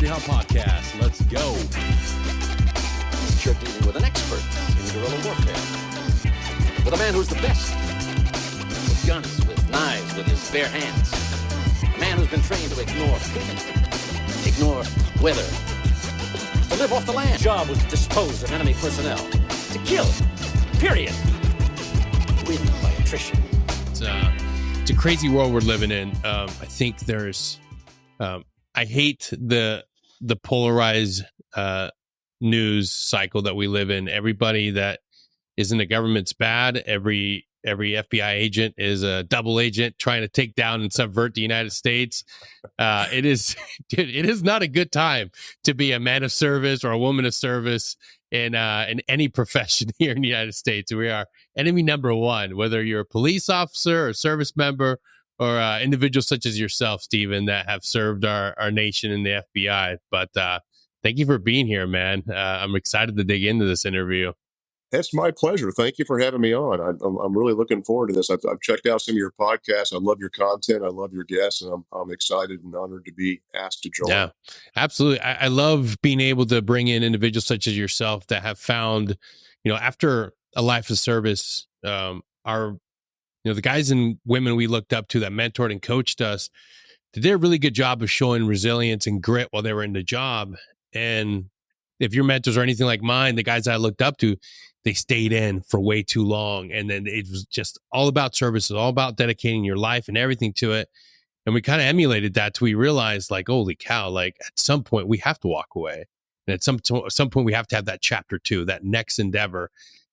Hop Podcast. Let's go. You're dealing with an expert in guerrilla warfare. With a man who's the best. With guns, with knives, with his bare hands. A man who's been trained to ignore pain, ignore weather, to live off the land. His job was to dispose of enemy personnel. To kill. Period. Win by attrition. It's a crazy world we're living in. I think there's... I hate the polarized news cycle that we live in. Everybody that is in the government's bad. Every FBI agent is a double agent trying to take down and subvert the United States. It is not a good time to be a man of service or a woman of service in any profession here in the United States. We are enemy number one, whether you're a police officer or service member or individuals such as yourself, Stephen, that have served our nation in the FBI. But thank you for being here, man. I'm excited to dig into this interview. It's my pleasure. Thank you for having me on. I'm really looking forward to this. I've checked out some of your podcasts. I love your content. I love your guests, and I'm excited and honored to be asked to join. Yeah, absolutely. I love being able to bring in individuals such as yourself that have found, after a life of service, the guys and women we looked up to that mentored and coached us, they did a really good job of showing resilience and grit while they were in the job. And if your mentors are anything like mine, the guys I looked up to, they stayed in for way too long. And then it was just all about service. It was all about dedicating your life and everything to it. And we kind of emulated that till we realized, like, holy cow, like at some point we have to walk away. And at some point we have to have that chapter 2, that next endeavor.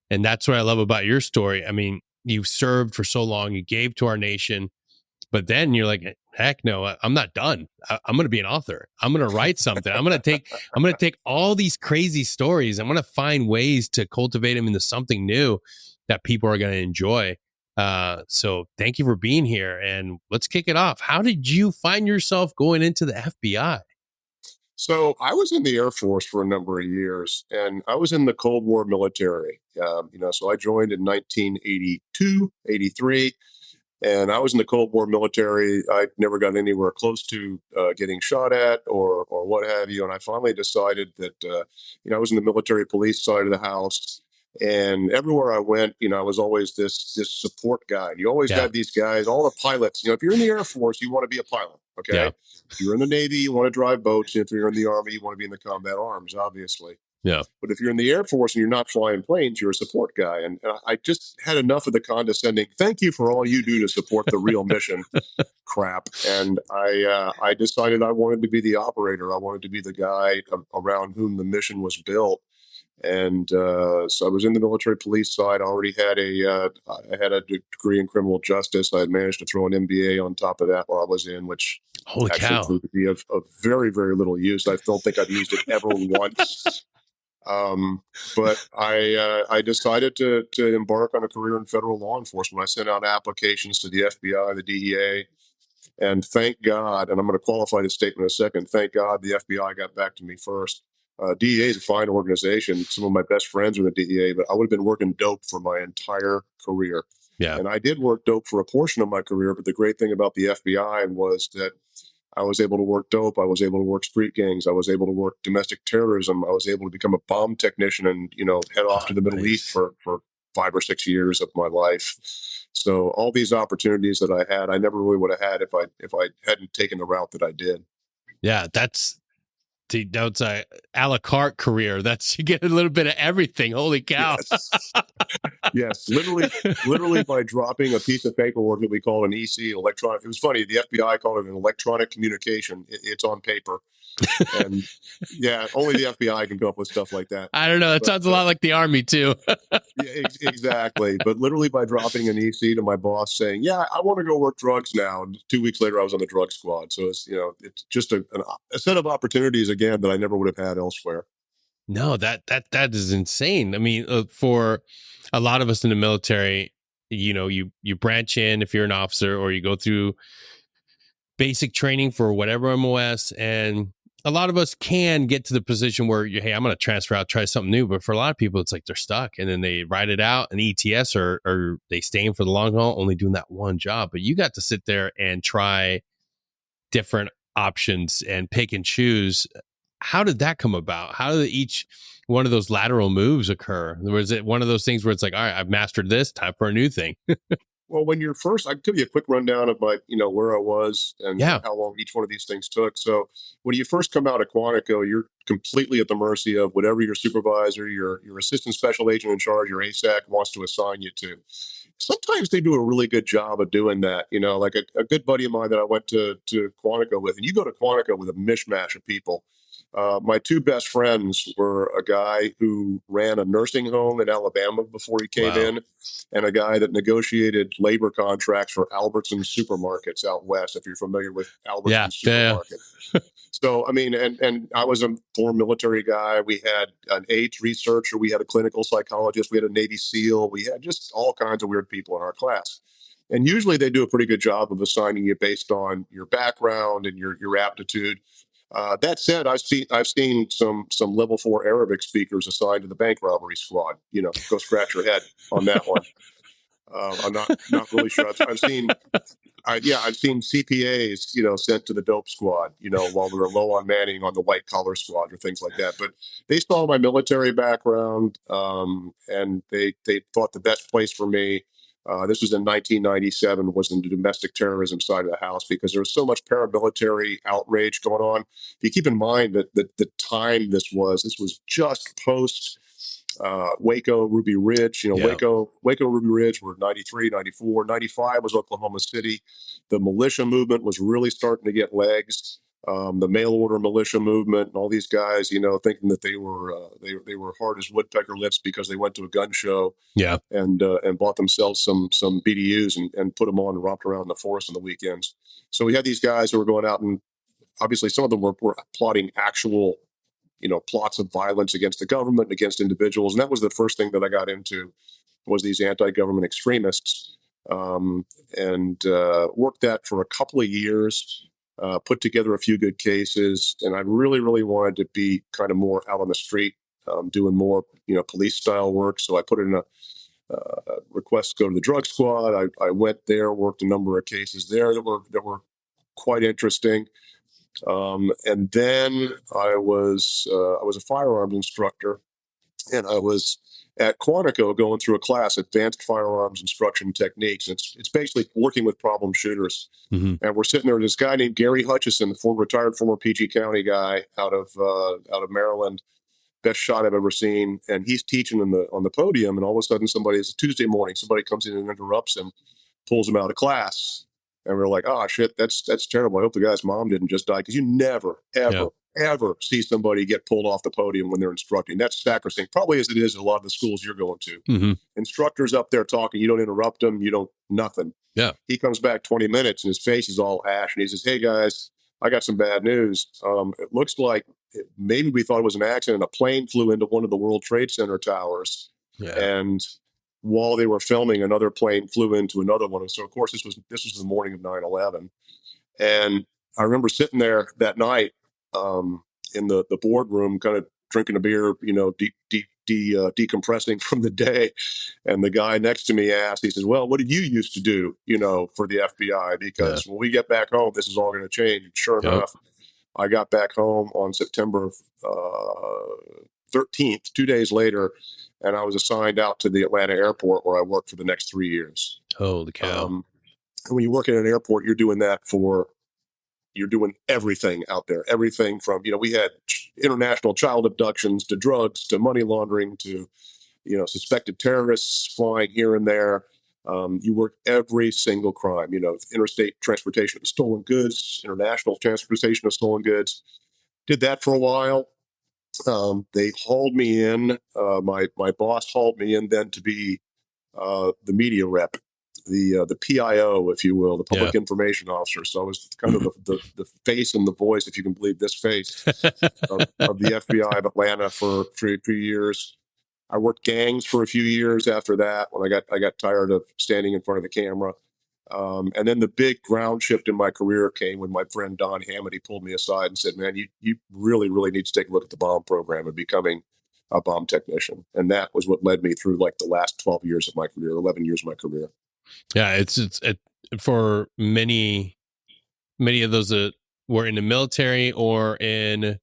And that's what I love about your story. I mean, you served for so long, you gave to our nation, but then you're like, heck no, I'm not done. I'm going to be an author. I'm going to write something. I'm going to take all these crazy stories. I'm going to find ways to cultivate them into something new that people are going to enjoy. So thank you for being here, and let's kick it off. How did you find yourself going into the FBI? So I was in the Air Force for a number of years, and I was in the Cold War military. So I joined in 1982, 83, and I was in the Cold War military. I never got anywhere close to getting shot at or what have you. And I finally decided that, I was in the military police side of the house. And everywhere I went, I was always this support guy. And you always had these guys, all the pilots. If you're in the Air Force, you want to be a pilot. Okay. Yeah. If you're in the Navy, you want to drive boats. If you're in the Army, you want to be in the combat arms, obviously. Yeah. But if you're in the Air Force and you're not flying planes, you're a support guy. And I just had enough of the condescending, thank you for all you do to support the real mission crap. And I decided I wanted to be the operator. I wanted to be the guy around whom the mission was built. And so I was in the military police side. I already had I had a degree in criminal justice. I had managed to throw an MBA on top of that while I was in, which holy cow, proved to be of very, very little use. I don't think I've used it ever once. But I decided to embark on a career in federal law enforcement. I sent out applications to the FBI, the DEA, and thank God, and I'm going to qualify this statement in a second, thank God the FBI got back to me first. DEA is a fine organization. Some of my best friends are in the DEA, but I would have been working dope for my entire career. Yeah. And I did work dope for a portion of my career, but the great thing about the FBI was that I was able to work dope. I was able to work street gangs. I was able to work domestic terrorism. I was able to become a bomb technician and, head off to the Middle East for 5 or 6 years of my life. So all these opportunities that I had, I never really would have had if I hadn't taken the route that I did. Yeah, that's a a la carte career. You get a little bit of everything. Holy cow. Yes. Literally by dropping a piece of paperwork that we call an EC, electronic. It was funny. The FBI called it an electronic communication. It's on paper. And yeah, only the FBI can come up with stuff like that. I don't know. It sounds a lot like the Army too. Yeah, exactly. But literally by dropping an EC to my boss saying, yeah, I want to go work drugs now. And 2 weeks later, I was on the drug squad. So it's, it's just a set of opportunities again that I never would have had elsewhere. No, that is insane. I mean, for a lot of us in the military, you branch in if you're an officer, or you go through basic training for whatever MOS, and a lot of us can get to the position where hey, I'm going to transfer out, try something new. But for a lot of people, it's like they're stuck, and then they ride it out in ETS, or they stay in for the long haul, only doing that one job. But you got to sit there and try different options and pick and choose. how did that come about? How did each one of those lateral moves occur? Was it one of those things where it's like, all right, I've mastered this, time for a new thing? Well, when you're first, I can give you a quick rundown of my, where I was and Yeah. how long each one of these things took. So when you first come out of Quantico, you're completely at the mercy of whatever your supervisor, your assistant special agent in charge, your ASAC wants to assign you to. Sometimes they do a really good job of doing that. Like a good buddy of mine that I went to Quantico with, and you go to Quantico with a mishmash of people. My two best friends were a guy who ran a nursing home in Alabama before he came Wow. in, and a guy that negotiated labor contracts for Albertsons supermarkets out west, if you're familiar with Yeah. Albertsons Yeah. supermarket. So, I mean, and I was a former military guy. We had an AIDS researcher, we had a clinical psychologist, we had a Navy SEAL, we had just all kinds of weird people in our class. And usually they do a pretty good job of assigning you based on your background and your aptitude. That said, I've seen some level 4 Arabic speakers assigned to the bank robbery squad. Go scratch your head on that one. I'm not really sure. I've seen CPAs, sent to the dope squad, while we were low on manning on the white collar squad or things like that. But they saw my military background, and they thought the best place for me. This was in 1997, was in the domestic terrorism side of the house because there was so much paramilitary outrage going on. If you keep in mind that the time this was just post Waco, Ruby Ridge. Yeah. Waco, Ruby Ridge were 93, 94, 95 was Oklahoma City. The militia movement was really starting to get legs. The mail order militia movement and all these guys, thinking that they were hard as woodpecker lips because they went to a gun show Yeah. and bought themselves some BDUs and put them on and romped around in the forest on the weekends. So we had these guys who were going out, and obviously some of them were plotting actual plots of violence against the government and against individuals. And that was the first thing that I got into, was these anti-government extremists, and worked that for a couple of years, put together a few good cases. And I really, really wanted to be kind of more out on the street, doing more, police style work. So I put in a request to go to the drug squad. I went there, worked a number of cases there that were quite interesting. And then I was a firearms instructor, and I was at Quantico going through a class, Advanced Firearms Instruction Techniques. It's basically working with problem shooters. Mm-hmm. And we're sitting there with this guy named Gary Hutchison, the retired former PG County guy out of Maryland. Best shot I've ever seen. And he's teaching on the podium, and all of a sudden it's a Tuesday morning, somebody comes in and interrupts him, pulls him out of class. And we're like, oh shit, that's terrible. I hope the guy's mom didn't just die, because you never, Yeah. ever see somebody get pulled off the podium when they're instructing. That's sacrosanct, probably as it is at a lot of the schools you're going to. Mm-hmm. Instructors up there talking, you don't interrupt them, you don't nothing. Yeah. He comes back 20 minutes and his face is all ash, and he says, hey guys, I got some bad news. It looks like maybe we thought it was an accident. A plane flew into one of the World Trade Center towers, Yeah. and while they were filming, another plane flew into another one. And so, of course, this was the morning of 9/11. And I remember sitting there that night, in the boardroom, kind of drinking a beer, decompressing from the day. And the guy next to me asked, he says, well, what did you used to do, for the FBI? Because when we get back home, this is all going to change. And sure enough, I got back home on September 13th, 2 days later, and I was assigned out to the Atlanta airport, where I worked for the next 3 years. Holy cow. And when you work at an airport, you're doing everything out there. Everything from, we had international child abductions to drugs to money laundering to, suspected terrorists flying here and there. You work every single crime, interstate transportation of stolen goods, international transportation of stolen goods. Did that for a while. They hauled me in. My boss hauled me in then to be the media rep, the PIO, if you will, the public information officer. So I was kind of the face and the voice, if you can believe this face, of the FBI of Atlanta for 3 years. I worked gangs for a few years after that, when I got tired of standing in front of the camera. And then the big ground shift in my career came when my friend Don Hamady pulled me aside and said, man, you really, really need to take a look at the bomb program and becoming a bomb technician. And that was what led me through like the last 12 years of my career, 11 years of my career. Yeah. It's for many of those that were in the military or in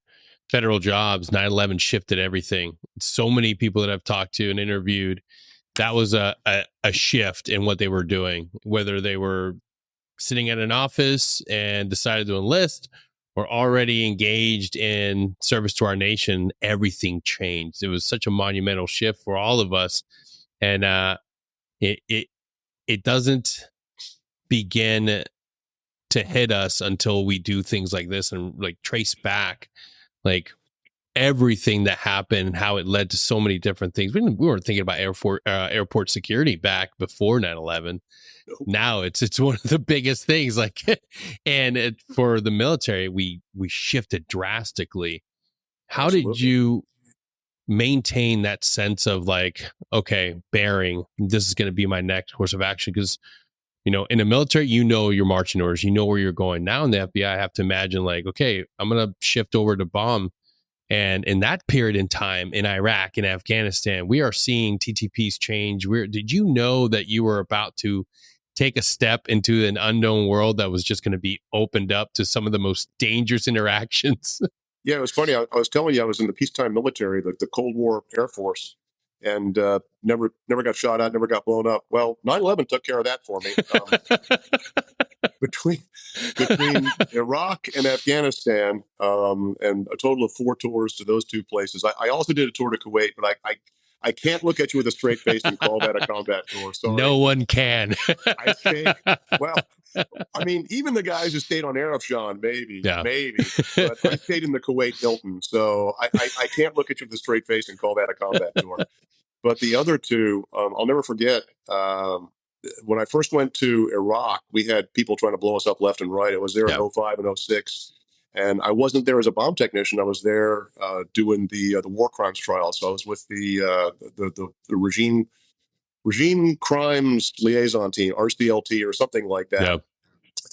federal jobs, 9/11 shifted everything. So many people that I've talked to and interviewed, that was a shift in what they were doing, whether they were sitting at an office and decided to enlist or already engaged in service to our nation. Everything changed. It was such a monumental shift for all of us. And it doesn't begin to hit us until we do things like this and like trace back like everything that happened and how it led to so many different things. We weren't thinking about airport security back before 9/11. Now it's one of the biggest things, like, and for the military, we shifted drastically. How did Absolutely. you maintain that sense of like, okay, bearing, this is going to be my next course of action? Because, you know, in the military, you know your marching orders, you know where you're going. Now in the FBI, I have to imagine like, okay, I'm going to shift over to bomb. And in that period in time in Iraq and Afghanistan, we are seeing TTPs change. Did you know that you were about to take a step into an unknown world that was just going to be opened up to some of the most dangerous interactions? Yeah, it was funny. I was telling you, I was in the peacetime military, the Cold War Air Force, and never got shot at, never got blown up. Well, 9/11 took care of that for me. Between Iraq and Afghanistan, and a total of 4 tours to those 2 places. I also did a tour to Kuwait, but I can't look at you with a straight face and call that a combat tour. Sorry. No one can. I stayed. Well, I mean, even the guys who stayed on Arafjan, maybe, but I stayed in the Kuwait Hilton, so I can't look at you with a straight face and call that a combat tour. But the other 2, I'll never forget. When I first went to Iraq, we had people trying to blow us up left and right. I was there in 05 and 06. And I wasn't there as a bomb technician. I was there doing the war crimes trial. So I was with the regime crimes liaison team, RCLT or something like that. Yep.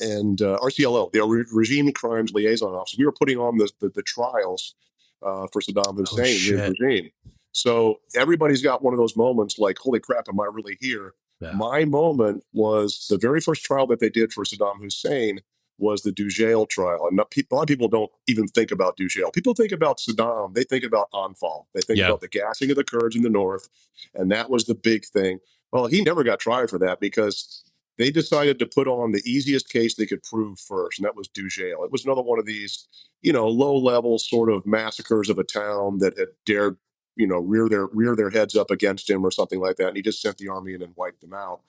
And RCLO, the regime crimes liaison office. We were putting on the trials for Saddam Hussein and his regime. So everybody's got one of those moments like, holy crap, am I really here? Yeah. My moment was the very first trial that they did for Saddam Hussein was the Dujail trial. And a lot of people don't even think about Dujail. People think about Saddam. They think about Anfal. They think about the gassing of the Kurds in the north. And that was the big thing. Well, he never got tried for that because they decided to put on the easiest case they could prove first, and that was Dujail. It was another one of these, low-level sort of massacres of a town that had dared, rear their heads up against him or something like that, and he just sent the army in and wiped them out.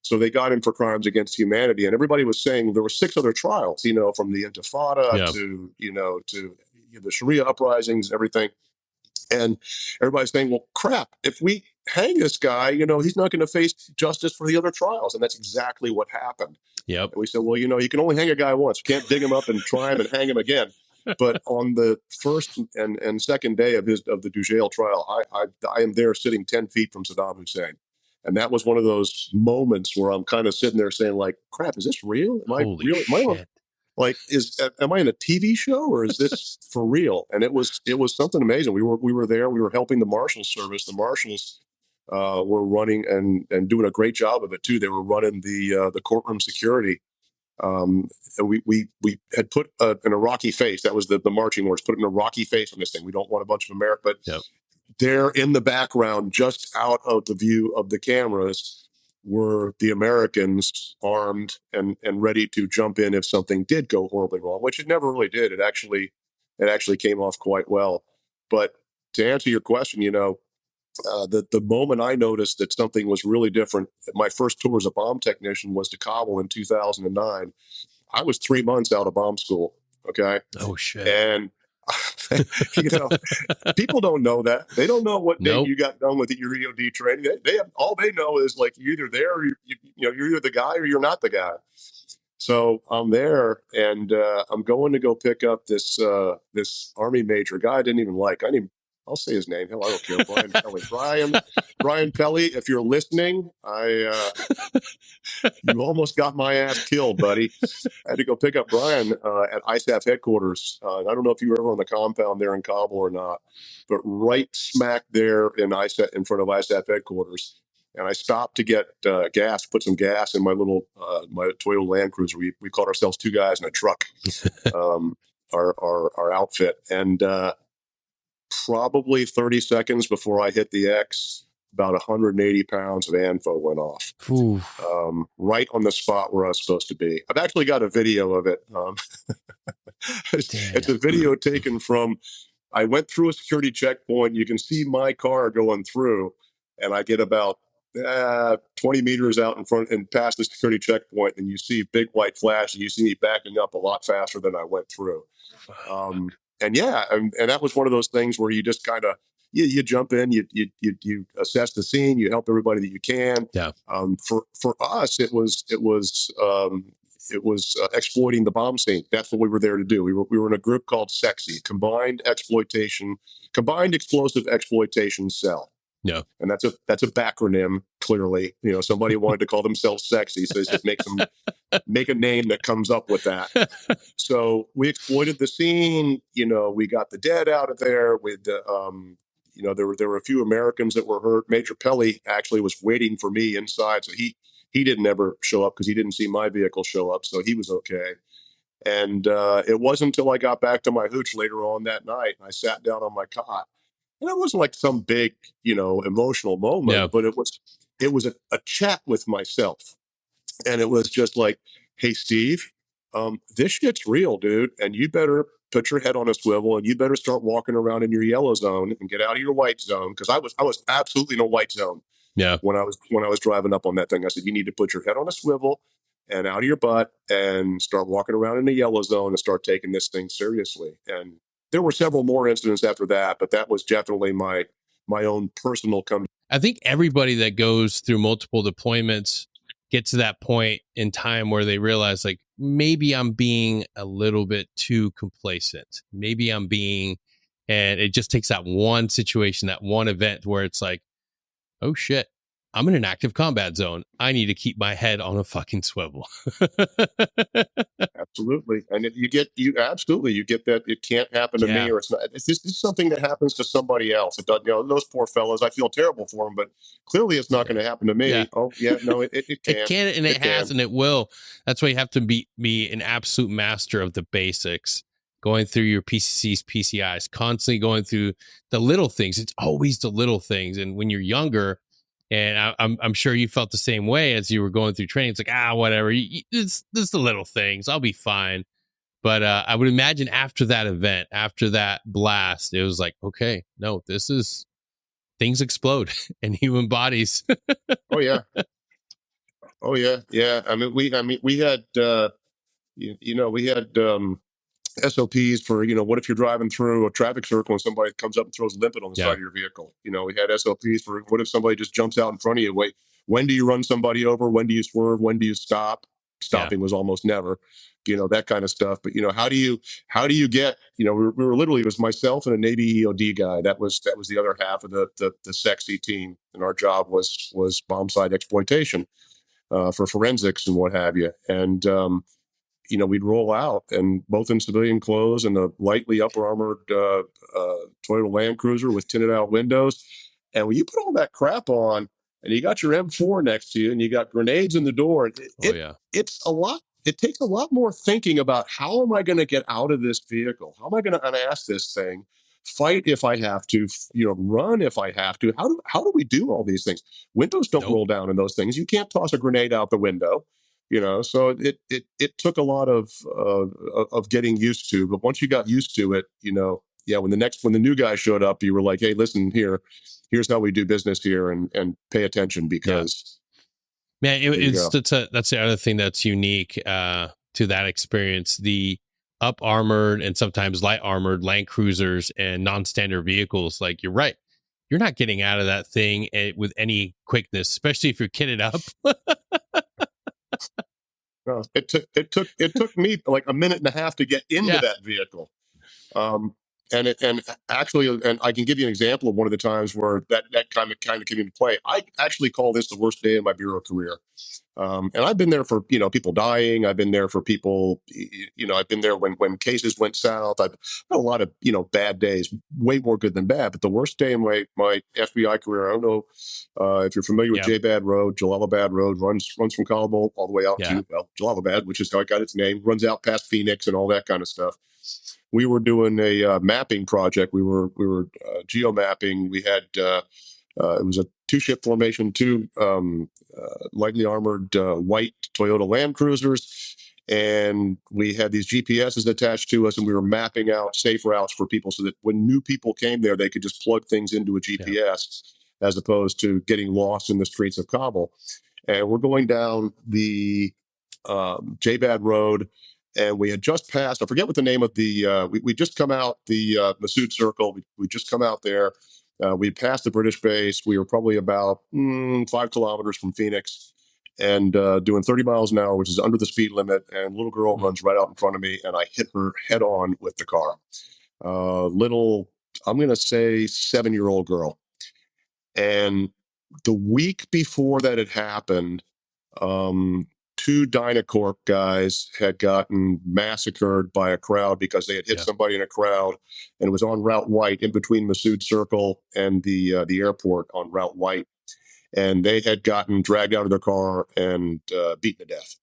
So they got him for crimes against humanity, and everybody was saying there were 6 other trials, from the Intifada to the Sharia uprisings and everything. And everybody's saying, well, crap, if we hang this guy, he's not going to face justice for the other trials. And that's exactly what happened. Yep. And we said, well, you can only hang a guy once. You can't dig him up and try him and hang him again. But on the first and second day of the Dujail trial, I am there sitting 10 feet from Saddam Hussein. And that was one of those moments where I'm kind of sitting there saying, like, crap, is this real? Am I really? Like, am I in a TV show or is this for real? And it was something amazing. We were there. We were helping the Marshals Service. The Marshals were running and doing a great job of it too. They were running the courtroom security. And we had put an Iraqi face. That was the marching orders. Put an Iraqi face on this thing. We don't want a bunch of America, but there in the background, just out of the view of the cameras, were the Americans armed and ready to jump in if something did go horribly wrong, which it never really did. It actually came off quite well. But to answer your question, the moment I noticed that something was really different, my first tour as a bomb technician was to Kabul in 2009. I was 3 months out of bomb school. Okay. Oh shit. And people don't know that. They don't know what day you got done with your EOD training. They have, all they know is like you're either there or you're either the guy or you're not the guy. So I'm there and I'm going to go pick up this Army major guy I didn't even like. I'll say his name. Hell, I don't care. Brian Pelly. Brian Pelly, if you're listening, you almost got my ass killed, buddy. I had to go pick up Brian at ISAF headquarters. I don't know if you were ever on the compound there in Kabul or not, but right smack there in front of ISAF headquarters. And I stopped to get gas, put some gas in my little my Toyota Land Cruiser. We called ourselves 2 guys in a truck, our outfit. And probably 30 seconds before I hit the X, about 180 pounds of ANFO went off. Ooh. Right on the spot where I was supposed to be. I've actually got a video of it. It's a video taken from, I went through a security checkpoint. You can see my car going through, and I get about 20 meters out in front and past the security checkpoint, and you see big white flash, and you see me backing up a lot faster than I went through. And yeah, and that was one of those things where you just kind of you jump in, you assess the scene, you help everybody that you can. Yeah. For us, it was exploiting the bomb scene. That's what we were there to do. We were in a group called SEXY, Combined Explosive Exploitation Cell. No. And that's a backronym. Clearly, somebody wanted to call themselves sexy, so they said make a name that comes up with that. So we exploited the scene. We got the dead out of there. With there were a few Americans that were hurt. Major Pelly actually was waiting for me inside, so he didn't ever show up because he didn't see my vehicle show up, so he was okay. And it wasn't until I got back to my hooch later on that night, and I sat down on my cot. And it wasn't like some big, emotional moment, but it was a chat with myself. And it was just like, hey, Steve, this shit's real, dude. And you better put your head on a swivel, and you better start walking around in your yellow zone and get out of your white zone. Cause I was absolutely in a white zone. Yeah. When I was driving up on that thing, I said, you need to put your head on a swivel and out of your butt and start walking around in the yellow zone and start taking this thing seriously. And there were several more incidents after that, but that was definitely my own personal come. I think everybody that goes through multiple deployments gets to that point in time where they realize, like, maybe I'm being a little bit too complacent. Maybe I'm being, and it just takes that one situation, that one event where it's like, oh shit, I'm in an active combat zone. I need to keep my head on a fucking swivel. Absolutely. And you get that it can't happen to me, or it's not. It's just something that happens to somebody else. It does, those poor fellows, I feel terrible for them, but clearly it's not going to happen to me. Yeah. Oh yeah, no, it can. It can, and it has, and it will. That's why you have to be an absolute master of the basics, going through your PCCs, PCIs, constantly going through the little things. It's always the little things. And when you're younger, and I'm sure you felt the same way as you were going through training. It's like, whatever. It's the little things. I'll be fine. But I would imagine after that event, after that blast, it was like, okay, no, this is, things explode in human bodies. Oh yeah. Oh yeah. Yeah. I mean, we had, we had, SOPs for, what if you're driving through a traffic circle and somebody comes up and throws a limpet on the side of your vehicle? We had SOPs for what if somebody just jumps out in front of you? Wait, when do you run somebody over? When do you swerve? When do you stop? Stopping was almost never, that kind of stuff. But how do you get, we were literally, it was myself and a Navy EOD guy. That was the other half of the sexy team, and our job was bomb site exploitation for forensics and what have you. And we'd roll out, and both in civilian clothes and a lightly upper armored Toyota Land Cruiser with tinted out windows. And when you put all that crap on, and you got your M4 next to you, and you got grenades in the door, it's a lot. It takes a lot more thinking about, how am I going to get out of this vehicle? How am I going to unass this thing? Fight if I have to, run if I have to. How do we do all these things? Windows don't roll down in those things. You can't toss a grenade out the window. So it took a lot of getting used to, but once you got used to it, when the new guy showed up, you were like, hey, listen, here's how we do business here, and pay attention, because man, that's the other thing that's unique to that experience. The up armored and sometimes light armored Land Cruisers and non-standard vehicles, like, you're right, you're not getting out of that thing with any quickness, especially if you're kitted up. No, it took me like a minute and a half to get into that vehicle. And I can give you an example of one of the times where that kind of came into play. I actually call this the worst day of my bureau career. And I've been there for, people dying. I've been there for people, I've been there when cases went south. I've had a lot of, bad days, way more good than bad. But the worst day in my FBI career, I don't know if you're familiar with J-Bad Road, Jalalabad Road, runs from Kabul all the way out to Jalalabad, which is how it got its name, runs out past Phoenix and all that kind of stuff. we were doing a mapping project. We were geo mapping. We had it was a two-ship formation, two lightly armored white Toyota Land Cruisers, and we had these GPSs attached to us, and we were mapping out safe routes for people so that when new people came there, they could just plug things into a GPS as opposed to getting lost in the streets of Kabul. And we're going down the Jbad Road, and we had just passed. I forget what the name of the. We just come out the Masood Circle. We just come out there. We passed the British base. We were probably about 5 kilometers from Phoenix, and doing 30 miles an hour, which is under the speed limit. And a little girl runs right out in front of me, and I hit her head on with the car. Little, I'm going to say 7-year-old girl. And the week before that had happened, two Dynacorp guys had gotten massacred by a crowd because they had hit somebody in a crowd, and it was on Route White in between Masood Circle and the airport on Route White. And they had gotten dragged out of their car and beaten to death.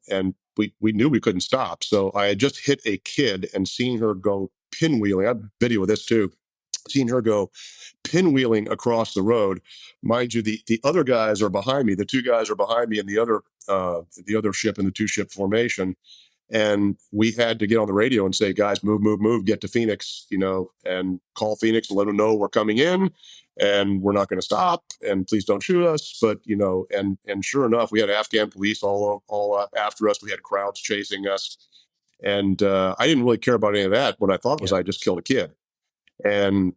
And we knew we couldn't stop. So I had just hit a kid and seen her go pinwheeling. I have video of this too. Seen her go pinwheeling across the road. Mind you, the other guys are behind me. The two guys are behind me in the other ship in the two-ship formation. And we had to get on the radio and say, guys, move, get to Phoenix, and call Phoenix and let them know we're coming in and we're not going to stop, and please don't shoot us. But, and sure enough, we had Afghan police all after us. We had crowds chasing us. And I didn't really care about any of that. What I thought was I just killed a kid. And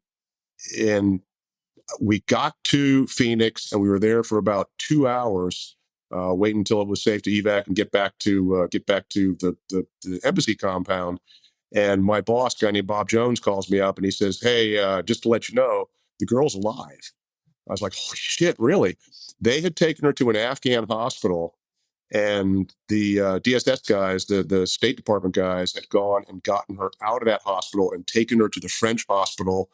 we got to Phoenix, and we were there for about 2 hours, waiting until it was safe to evac and get back to the embassy compound. And my boss, a guy named Bob Jones, calls me up and he says, "Hey, just to let you know, the girl's alive." I was like, "Holy shit, really?" They had taken her to an Afghan hospital, and the DSS guys, the State Department guys, had gone and gotten her out of that hospital and taken her to the French hospital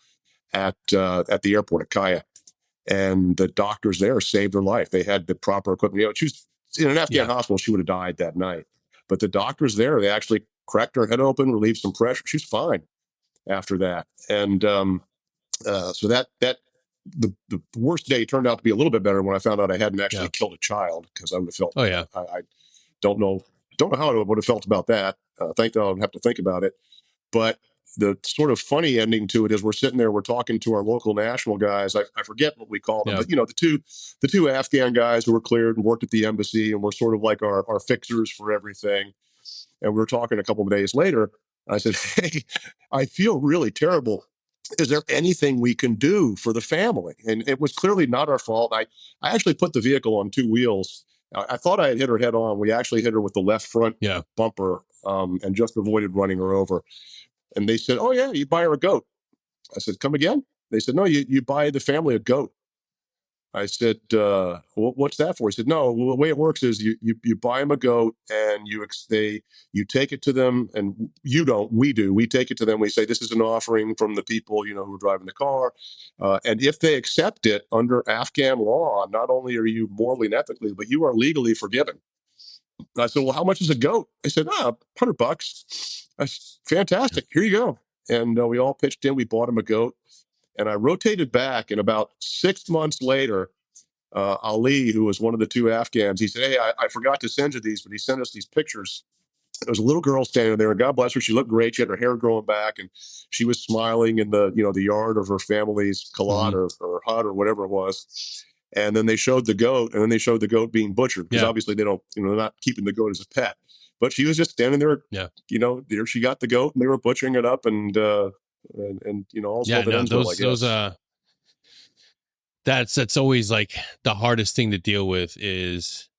at the airport at Kaya. And the doctors there saved her life. They had the proper equipment. She was in an Afghan hospital. She would have died that night. But the doctors there, they actually cracked her head open, relieved some pressure. She's fine after that. And so that the worst day turned out to be a little bit better when I found out I hadn't actually killed a child, because I would have felt. I don't know how I would have felt about that. Thank God I don't have to think about it. But the sort of funny ending to it is we're sitting there, we're talking to our local national guys. I forget what we call them, but the two Afghan guys who were cleared and worked at the embassy and were sort of like our fixers for everything. And we were talking a couple of days later. I said, "Hey, I feel really terrible. Is there anything we can do for the family?" And it was clearly not our fault. I actually put the vehicle on two wheels. I thought I had hit her head on. We actually hit her with the left front bumper, and just avoided running her over. And they said, "Oh yeah, you buy her a goat." I said, "Come again?" They said, "No, you buy the family a goat." I said, "What's that for?" He said, "No, well, the way it works is you buy them a goat, and you take it to them, and we do. We take it to them. We say, this is an offering from the people, who are driving the car. And if they accept it under Afghan law, not only are you morally and ethically, but you are legally forgiven." I said, "Well, how much is a goat?" They said, $100. I said, "Fantastic. Here you go." And we all pitched in. We bought him a goat. And I rotated back, and about 6 months later, Ali, who was one of the two Afghans, he said, "Hey, I forgot to send you these," but he sent us these pictures. There was a little girl standing there, and God bless her, she looked great. She had her hair growing back, and she was smiling in the yard of her family's kalat or hut or whatever it was. And then they showed the goat, and then they showed the goat being butchered, because obviously they don't, they're not keeping the goat as a pet. But she was just standing there. There she got the goat, and they were butchering it up, and all's well that ends well, I guess. That's always like the hardest thing to deal with is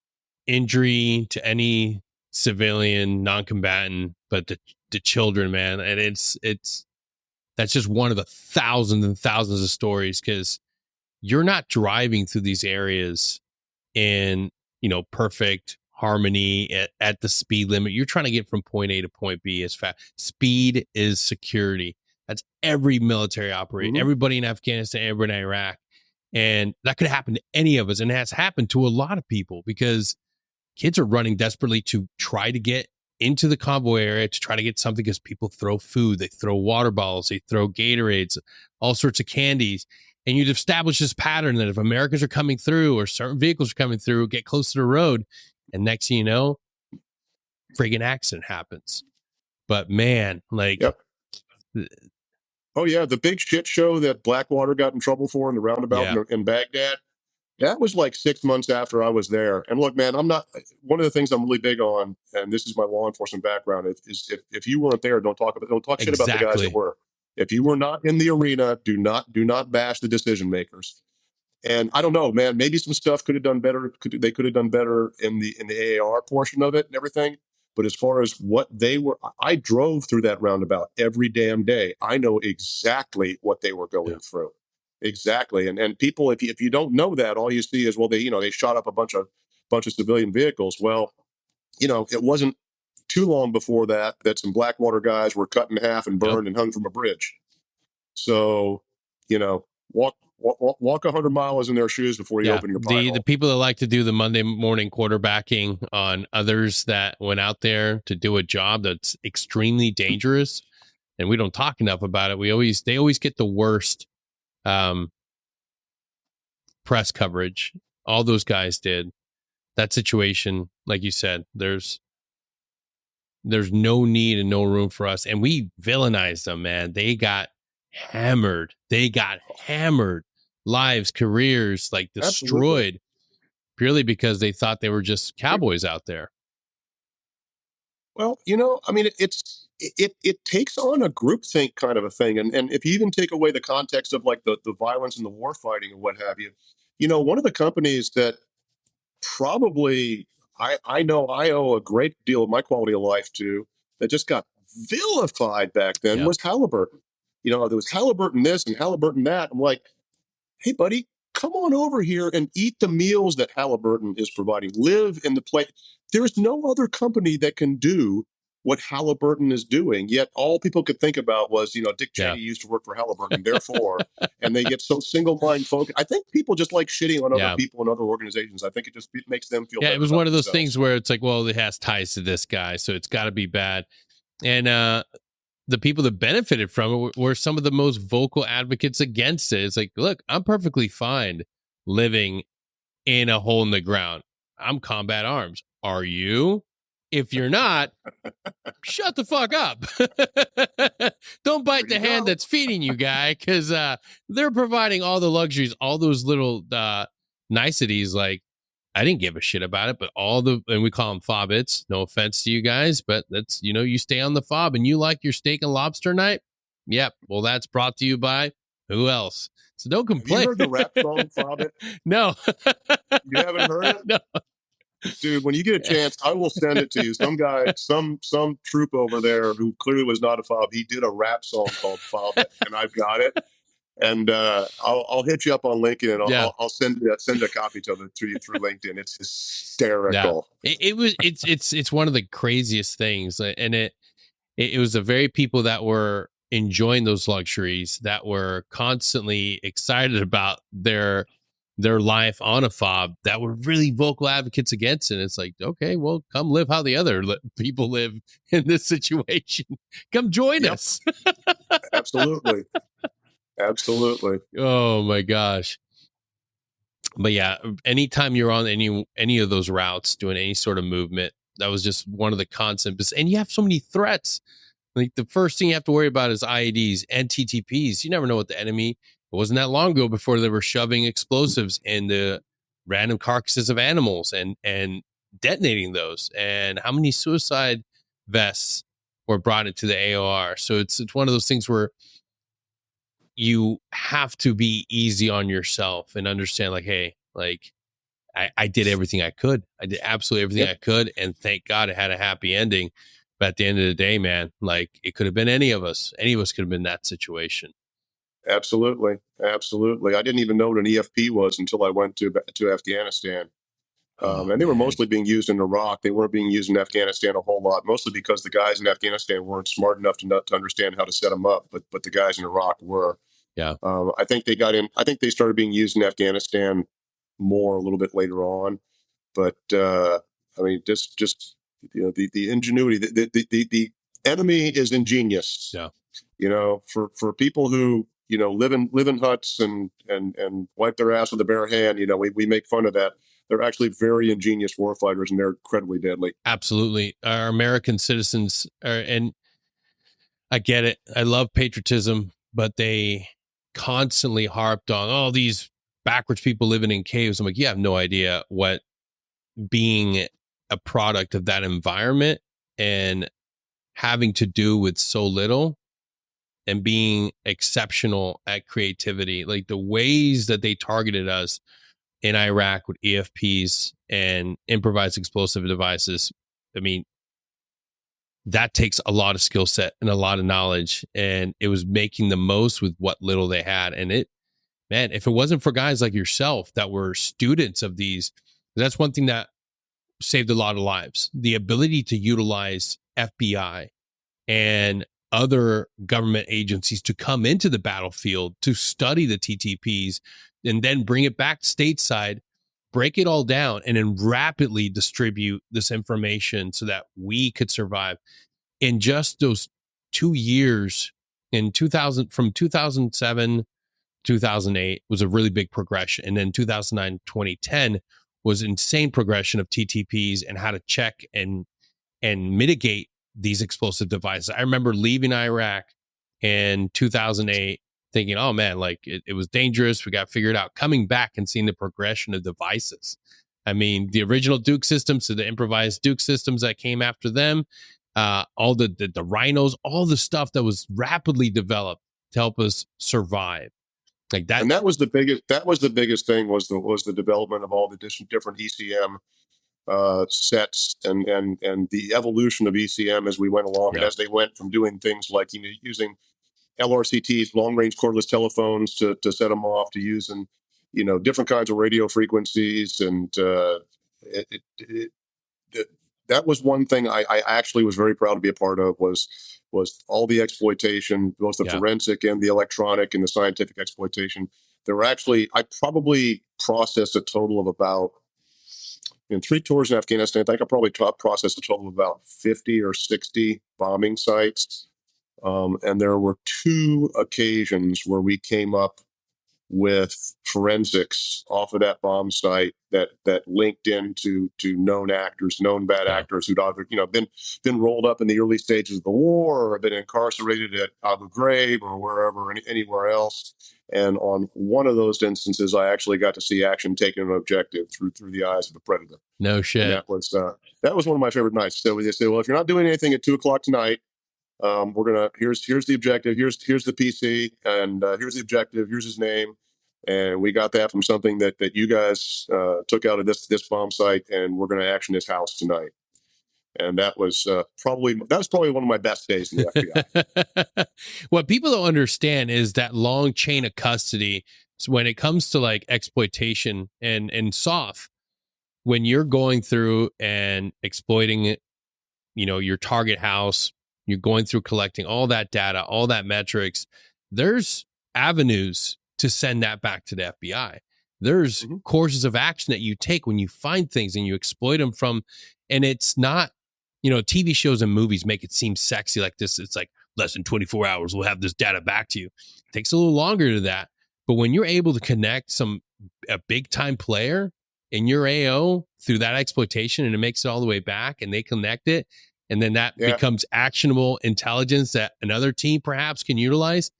injury to any civilian non-combatant, but the children, man. And that's just one of the thousands and thousands of stories, because you're not driving through these areas in perfect harmony at the speed limit. You're trying to get from point A to point B as fast. Speed is security. That's every military operation, everybody in Afghanistan, everybody in Iraq. And that could happen to any of us, and it has happened to a lot of people, because kids are running desperately to try to get into the convoy area to try to get something because people throw food, they throw water bottles, they throw Gatorades, all sorts of candies. And you'd establish this pattern that if Americans are coming through or certain vehicles are coming through, get close to the road. And next thing you know, friggin' accident happens. But man, like, Yep. Oh yeah, the big shit show that Blackwater got in trouble for in the roundabout yeah, in Baghdad. That was like 6 months after I was there. And look, man, I'm not one of the things I'm really big on, and this is my law enforcement background. Is if you weren't there, don't talk shit about the guys that exactly. were. If you were not in the arena, do not bash the decision makers. And I don't know, man. Maybe some stuff could have done better. They could have done better in the AAR portion of it and everything. But as far as what they were, I drove through that roundabout every damn day. I know exactly what they were Yeah. going through, exactly. And people, if you don't know that, all you see is, well, they shot up a bunch of civilian vehicles. Well, it wasn't too long before that some Blackwater guys were cut in half and Yep. burned and hung from a bridge. So, walk 100 miles in their shoes before you Yeah. open your pie The hole. people that like to do the Monday morning quarterbacking on others that went out there to do a job that's extremely dangerous, and we don't talk enough about it. They always get the worst press coverage. All those guys did. That situation, like you said, there's no need and no room for us. And we villainized them, man. They got hammered. Lives, careers, like Absolutely. destroyed purely because they thought they were just cowboys out there. Well, I mean, it takes on a groupthink kind of a thing, and if you even take away the context of like the violence and the war fighting and what have you, one of the companies that probably I know I owe a great deal of my quality of life to, that just got vilified back then, Yep. was Halliburton. There was Halliburton this and Halliburton that. I'm like, hey, buddy, come on over here and eat the meals that Halliburton is providing. Live in the place. There's no other company that can do what Halliburton is doing. Yet all people could think about was, Dick Yeah. Cheney used to work for Halliburton, therefore, and they get so single mind focused. I think people just like shitting on other Yeah. people and other organizations. I think it just makes them feel Yeah. better It was about one of those themselves. things where it's like, well, it has ties to this guy, so it's got to be bad. And the people that benefited from it were some of the most vocal advocates against it. It's like, look, I'm perfectly fine living in a hole in the ground. I'm combat arms. Are you? If you're not, shut the fuck up. Don't bite the There you hand go. that's feeding you, guy, because they're providing all the luxuries, all those little niceties. Like, I didn't give a shit about it, but and we call them fobbits. No offense to you guys, but that's, you stay on the fob and you like your steak and lobster night. Yep. Well, that's brought to you by who else? So don't Have you complain. heard the rap song Fobbit? No. You haven't heard it? No. Dude, when you get a chance, I will send it to you. Some guy, some troop over there who clearly was not a fob, he did a rap song called Fobbit, and I've got it. And I'll hit you up on LinkedIn, and Yeah. I'll send a copy to you through LinkedIn. It's Yeah. hysterical. It's one of the craziest things, and it was the very people that were enjoying those luxuries that were constantly excited about their life on a fob that were really vocal advocates against it. It's like, okay, well, come live how the other people live in this situation. Come join Yep. us. Absolutely. Oh my gosh. But yeah, anytime you're on any of those routes doing any sort of movement, that was just one of the concepts. And you have so many threats. Like, the first thing you have to worry about is IEDs and TTPs. You never know what the enemy. It wasn't that long ago before they were shoving explosives in the random carcasses of animals and detonating those. And how many suicide vests were brought into the AOR? So it's one of those things where you have to be easy on yourself and understand, like, hey, like, I did everything I could. I did absolutely everything Yep. I could. And thank God it had a happy ending. But at the end of the day, man, like, it could have been any of us. Any of us could have been in that situation. Absolutely. I didn't even know what an EFP was until I went to Afghanistan. And they were mostly being used in Iraq. They weren't being used in Afghanistan a whole lot, mostly because the guys in Afghanistan weren't smart enough to understand how to set them up. But the guys in Iraq were. Yeah. I think they got in. I think they started being used in Afghanistan more a little bit later on. But I mean, just the ingenuity, the enemy is ingenious. Yeah. For people who, live in huts and wipe their ass with a bare hand, we make fun of that. They're actually very ingenious warfighters, and they're incredibly deadly. Absolutely. Our American citizens and I get it. I love patriotism, but they constantly harped on all these backwards people living in caves. I'm like, you have no idea what being a product of that environment and having to do with so little and being exceptional at creativity, like the ways that they targeted us in Iraq with EFPs and improvised explosive devices. I mean, that takes a lot of skill set and a lot of knowledge, and it was making the most with what little they had. And man, if it wasn't for guys like yourself that were students of these, that's one thing that saved a lot of lives. The ability to utilize FBI and other government agencies to come into the battlefield to study the TTPs and then bring it back stateside, break it all down, and then rapidly distribute this information so that we could survive. In just those 2 years, in 2000, from 2007 2008 was a really big progression, and then 2009 2010 was insane progression of TTPs and how to check and mitigate these explosive devices. I remember leaving Iraq in 2008 thinking, oh man, like it was dangerous. We got figured out. Coming back and seeing the progression of devices. I mean, the original Duke systems to the improvised Duke systems that came after them, all the rhinos, all the stuff that was rapidly developed to help us survive. Like that. And that was the biggest thing was the development of all the different ECM sets and the evolution of ECM as we went along, and as they went from doing things like using LRCTs, long range cordless telephones, to set them off, to using different kinds of radio frequencies, and that was one thing I actually was very proud to be a part of, was all the exploitation, both the forensic and the electronic and the scientific exploitation. There were actually, I probably processed a total of about, in 3 tours in Afghanistan, I think I probably processed a total of about 50 or 60 bombing sites. And there were 2 occasions where we came up with forensics off of that bomb site that linked into known actors, known bad actors who'd either been rolled up in the early stages of the war, or been incarcerated at Abu Ghraib or wherever, anywhere else. And on one of those instances, I actually got to see action taken on an objective through the eyes of a predator. No shit. And that was one of my favorite nights. So they say, well, if you're not doing anything at 2:00 tonight, we're gonna here's the objective, here's the PC, and here's the objective, here's his name, and we got that from something that you guys took out of this bomb site, and we're gonna action this house tonight. And that was probably one of my best days in the FBI. What people don't understand is that long chain of custody. So when it comes to like exploitation and soft, when you're going through and exploiting it, your target house, you're going through collecting all that data, all that metrics, there's avenues to send that back to the FBI. There's courses of action that you take when you find things and you exploit them from, and it's not, TV shows and movies make it seem sexy like this. It's like less than 24 hours, we'll have this data back to you. It takes a little longer to that. But when you're able to connect a big time player in your AO through that exploitation, and it makes it all the way back, and they connect it, and then that becomes actionable intelligence that another team perhaps can utilize.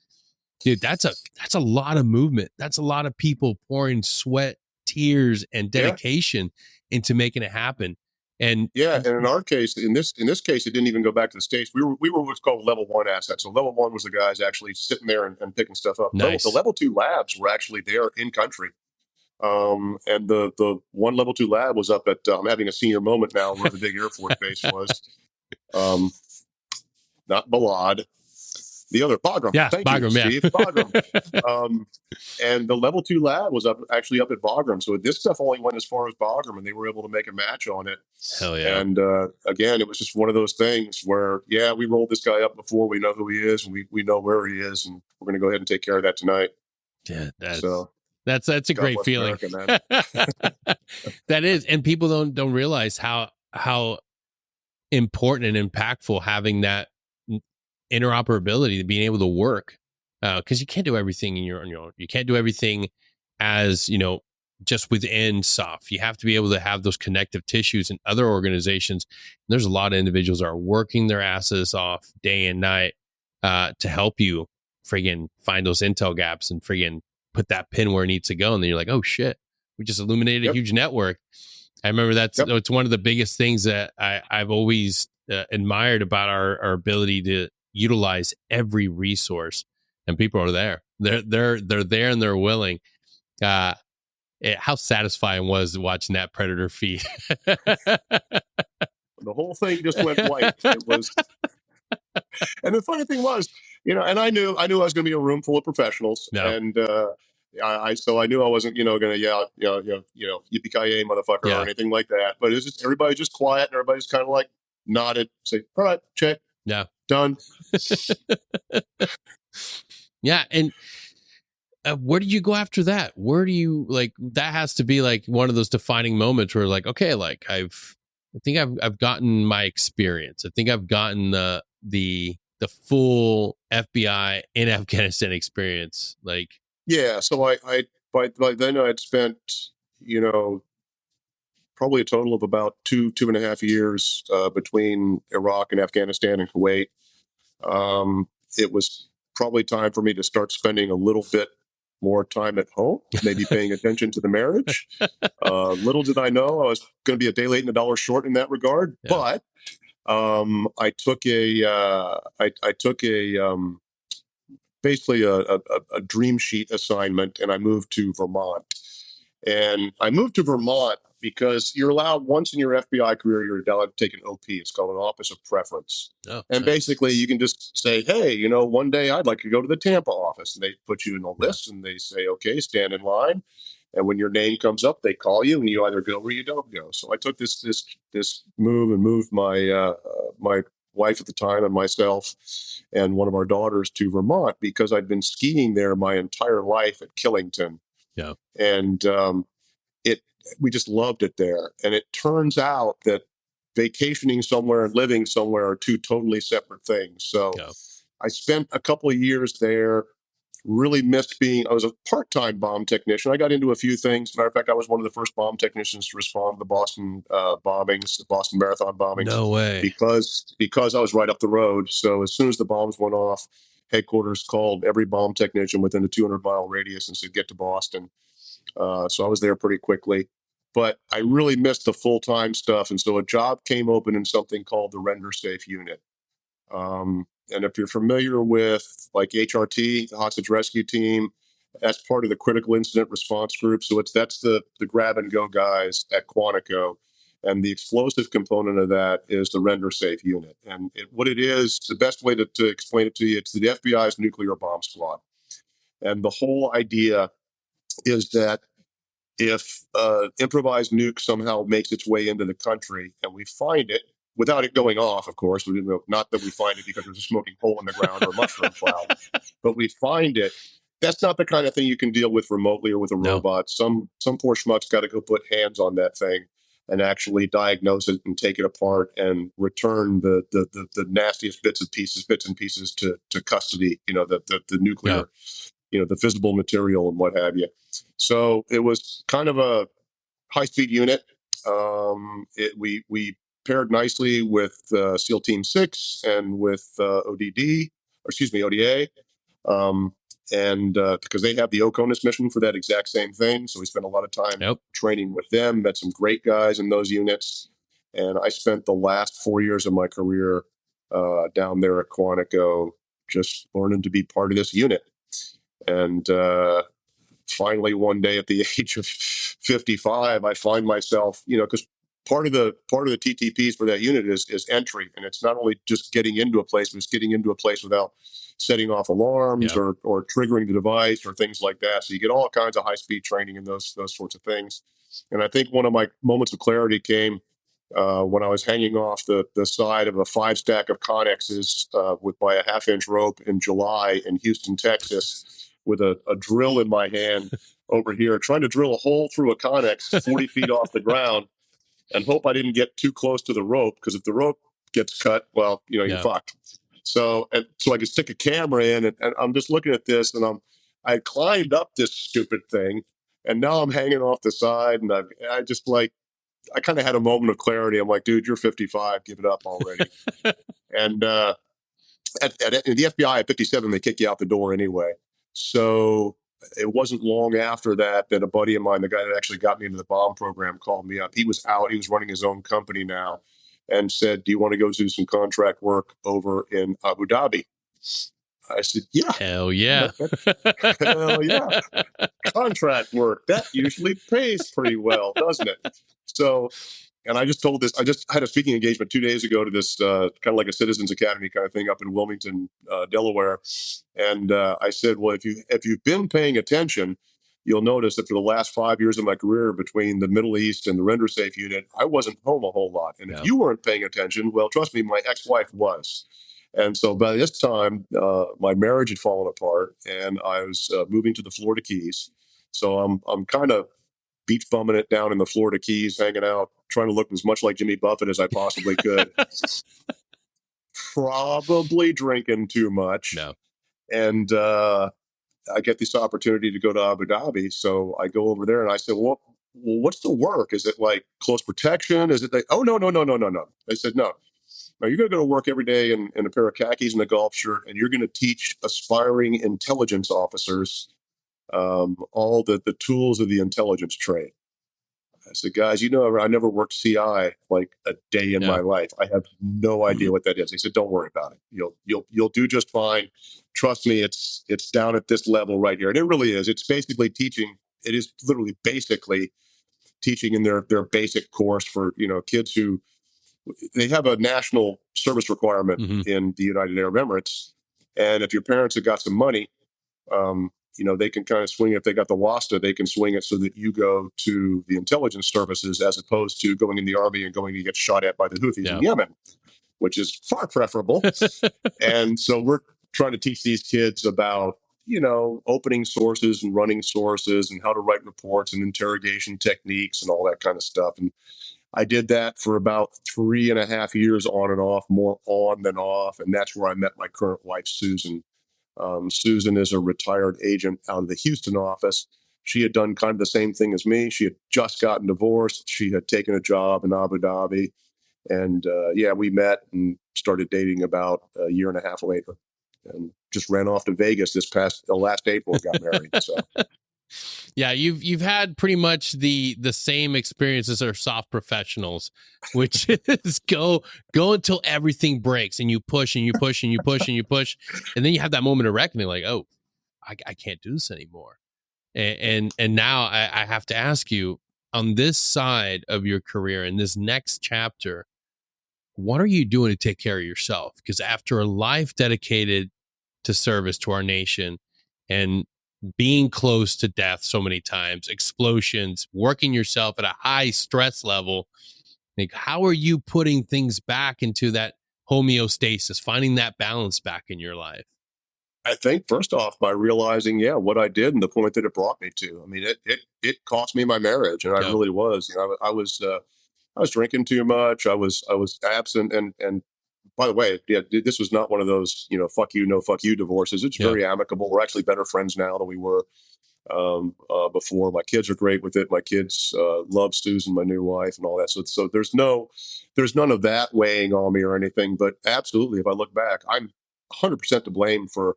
Dude, that's a lot of movement. That's a lot of people pouring sweat, tears, and dedication into making it happen. And and in our case, in this case, it didn't even go back to the States. We were what's called level 1 assets. So level 1 was the guys actually sitting there and picking stuff up. Nice. The level 2 labs were actually there in country. And the one level 2 lab was up at, I'm having a senior moment now, where the big Air Force base was. Not Balad, the other Bagram. Yeah, Thank Bagram, you, Steve. Bagram. And the level 2 lab was actually up at Bagram. So this stuff only went as far as Bagram, and they were able to make a match on it. Hell yeah. And again, it was just one of those things where, we rolled this guy up before, we know who he is, and we know where he is, and we're going to go ahead and take care of that tonight. Yeah, that's a great feeling. America, man. That is, and people don't realize how important and impactful having that interoperability, being able to work, because you can't do everything on your own. You can't do everything as just within SOF. You have to be able to have those connective tissues in other organizations. And there's a lot of individuals that are working their asses off day and night to help you friggin' find those intel gaps and friggin' put that pin where it needs to go. And then you're like, oh shit, we just illuminated a huge network. I remember it's one of the biggest things that I've always admired about our ability to utilize every resource, and people are there. They're there and they're willing. How satisfying was watching that predator feed? The whole thing just went white. It was, and the funny thing was, and I knew I was going to be a room full of professionals, and so I knew I wasn't, going to yell, yippee-ki-yay, motherfucker, or anything like that. But it's just everybody just quiet, and everybody's kind of like nodded, say, all right, check, done. Yeah, and where did you go after that? Where do you that has to be like one of those defining moments where okay, like I think I've gotten my experience. I think I've gotten the full FBI in Afghanistan experience. Yeah, so I by then I'd spent probably a total of about 2.5 years between Iraq and Afghanistan and Kuwait. It was probably time for me to start spending a little bit more time at home, maybe paying attention to the marriage. Little did I know I was going to be a day late and a dollar short in that regard. But I took basically a dream sheet assignment, and I moved to Vermont. And I moved to Vermont because you're allowed once in your FBI career, you're allowed to take an OP. It's called an Office of Preference. And basically you can just say, hey, one day I'd like to go to the Tampa office. And they put you in a list and they say, okay, stand in line. And when your name comes up, they call you and you either go or you don't go. So I took this move and moved my my wife at the time and myself and one of our daughters to Vermont because I'd been skiing there my entire life at Killington. Yeah. And we just loved it there. And it turns out that vacationing somewhere and living somewhere are two totally separate things. So I spent a couple of years there, really missed I was a part-time bomb technician. I got into a few things. As a matter of fact, I was one of the first bomb technicians to respond to the Boston bombings, the Boston Marathon bombings. No way. Because I was right up the road. So as soon as the bombs went off, headquarters called every bomb technician within a 200-mile radius and said, get to Boston. So I was there pretty quickly. But I really missed the full-time stuff. And so a job came open in something called the Render Safe Unit. And if you're familiar with like HRT, the Hostage Rescue Team, that's part of the Critical Incident Response Group. So that's the grab and go guys at Quantico. And the explosive component of that is the Render Safe Unit. And what it is, the best way to explain it to you, it's the FBI's nuclear bomb squad. And the whole idea is that if improvised nuke somehow makes its way into the country and we find it, without it going off, of course, not that we find it because there's a smoking hole in the ground or a mushroom cloud, but we find it, that's not the kind of thing you can deal with remotely or with a robot. Some poor schmuck's got to go put hands on that thing and actually diagnose it and take it apart and return the nastiest bits and pieces to custody, the nuclear, the fissile material and what have you. So it was kind of a high-speed unit. We paired nicely with SEAL Team 6 and with ODA, and because they have the OCONUS mission for that exact same thing. So we spent a lot of time training with them, met some great guys in those units. And I spent the last 4 years of my career down there at Quantico just learning to be part of this unit. And finally, one day at the age of 55, I find myself, because part of the TTPs for that unit is entry, and it's not only just getting into a place, but it's getting into a place without setting off alarms or triggering the device or things like that. So you get all kinds of high-speed training and those sorts of things. And I think one of my moments of clarity came when I was hanging off the side of a 5-stack of Connexes by a 1/2-inch rope in July in Houston, Texas, with a drill in my hand over here, trying to drill a hole through a Connex 40 feet off the ground and hope I didn't get too close to the rope, because if the rope gets cut, well, you're Yeah. fucked. So I could stick a camera in, and I'm just looking at this, and I climbed up this stupid thing, and now I'm hanging off the side, and I just like, I kind of had a moment of clarity. I'm like, dude, you're 55, give it up already. And at the FBI at 57, they kick you out the door anyway. So it wasn't long after that a buddy of mine, the guy that actually got me into the bomb program, called me up. He was out. He was running his own company now, and said, "Do you want to go do some contract work over in Abu Dhabi?" I said, "Yeah, Hell yeah. hell yeah, contract work. That usually pays pretty well, doesn't it?" So, and I just told this, I just had a speaking engagement 2 days ago to this kind of like a Citizens Academy kind of thing up in Wilmington, Delaware. And I said, well, if you've been paying attention, you'll notice that for the last 5 years of my career between the Middle East and the render safe unit, I wasn't home a whole lot. And if you weren't paying attention, well, trust me, my ex-wife was. And so by this time, my marriage had fallen apart, and I was moving to the Florida Keys. So I'm kind of beach bumming it down in the Florida Keys, hanging out, trying to look as much like Jimmy Buffett as I possibly could. Probably drinking too much. No. And I get this opportunity to go to Abu Dhabi. So I go over there, and I said, well, what's the work? Is it like close protection? Is it like, oh, no. I said, no. Now you're going to go to work every day in a pair of khakis and a golf shirt, and you're going to teach aspiring intelligence officers all the tools of the intelligence trade. I said, guys, I never worked CI like a day in my life. I have no idea what that is. They said, don't worry about it. You'll do just fine. Trust me, it's down at this level right here. And it really is. It's basically teaching. It is literally basically teaching in their basic course for, kids who, they have a national service requirement in the United Arab Emirates. And if your parents have got some money, they can kind of swing it. If they got the WASTA, they can swing it so that you go to the intelligence services as opposed to going in the army and going to get shot at by the Houthis in Yemen, which is far preferable. And so we're trying to teach these kids about, opening sources and running sources and how to write reports and interrogation techniques and all that kind of stuff. And I did that for about 3.5 years on and off, more on than off. And that's where I met my current wife, Susan. Susan is a retired agent out of the Houston office. She had done kind of the same thing as me. She had just gotten divorced. She had taken a job in Abu Dhabi. And we met and started dating about a year and a half later, and just ran off to Vegas last April and got married. So. Yeah, you've had pretty much the same experience as our soft professionals, which is go until everything breaks, and you push and you push and you push and you push, and then you have that moment of reckoning, like, oh, I can't do this anymore. And now I have to ask you, on this side of your career, in this next chapter, what are you doing to take care of yourself? Because after a life dedicated to service to our nation and being close to death so many times, explosions, working yourself at a high stress level, like, how are you putting things back into that homeostasis, finding that balance back in your life? I think first off by realizing, what I did and the point that it brought me to. I mean, it cost me my marriage, and I really was. I was drinking too much. I was absent, and by the way, this was not one of those fuck you, no fuck you divorces. It's very amicable. We're actually better friends now than we were before. My kids are great with it. My kids love Susan, my new wife, and all that. So there's none of that weighing on me or anything. But absolutely, if I look back, I'm 100% to blame for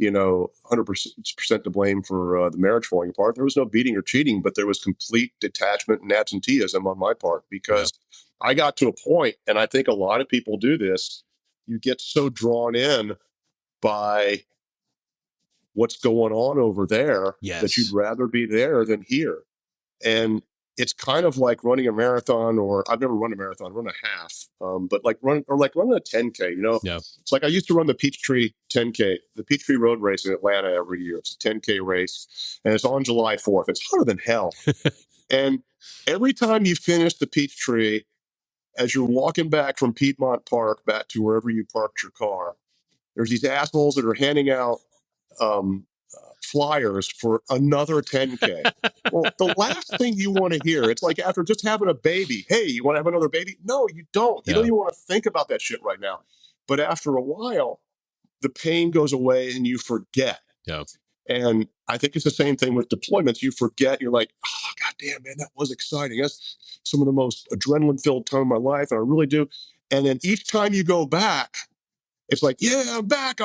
100% to blame for the marriage falling apart. There was no beating or cheating, but there was complete detachment and absenteeism on my part because I got to a point, and I think a lot of people do this. You get so drawn in by what's going on over there that you'd rather be there than here. And it's kind of like running a marathon, or I've never run a marathon, run a half, but like running a 10K, It's like I used to run the Peachtree 10K, the Peachtree Road Race in Atlanta every year. It's a 10K race, and it's on July 4th. It's hotter than hell. And every time you finish the Peachtree, as you're walking back from Piedmont Park back to wherever you parked your car, there's these assholes that are handing out flyers for another 10K. Well, the last thing you want to hear, it's like after just having a baby, hey, you want to have another baby? No, you don't. You don't even want to think about that shit right now. But after a while, the pain goes away and you forget. Yeah. And I think it's the same thing with deployments. You forget, you're like, oh, God damn, man, that was exciting. That's some of the most adrenaline filled time of my life. And I really do. And then each time you go back, it's like, yeah, I'm back.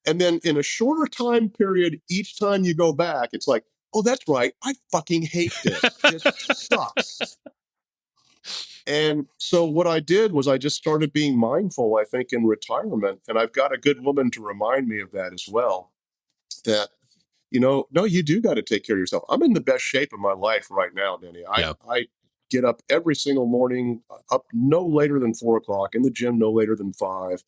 And then in a shorter time period, each time you go back, it's like, oh, that's right. I fucking hate this. This sucks. And so what I did was I just started being mindful, I think, in retirement. And I've got a good woman to remind me of that as well, that, no, you do got to take care of yourself. I'm in the best shape of my life right now, Denny. I get up every single morning, up no later than 4 o'clock, in the gym no later than 5.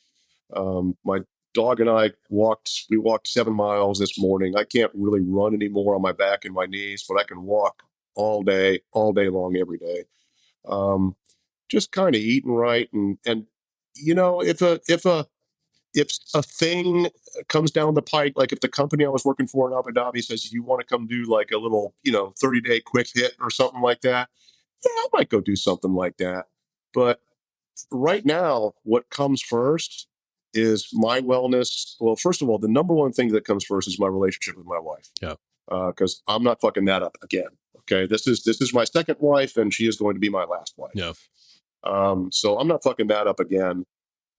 My dog and I we walked 7 miles this morning. I can't really run anymore on my back and my knees, but I can walk all day long, every day. Just kind of eating right. And, if a thing comes down the pike, like if the company I was working for in Abu Dhabi says, you want to come do like a little, 30-day quick hit or something like that, yeah, I might go do something like that. But right now, what comes first is my wellness. Well, first of all, the number one thing that comes first is my relationship with my wife. Yeah. Because I'm not fucking that up again. Okay, this is my second wife, and she is going to be my last wife. Yeah. So I'm not fucking that up again.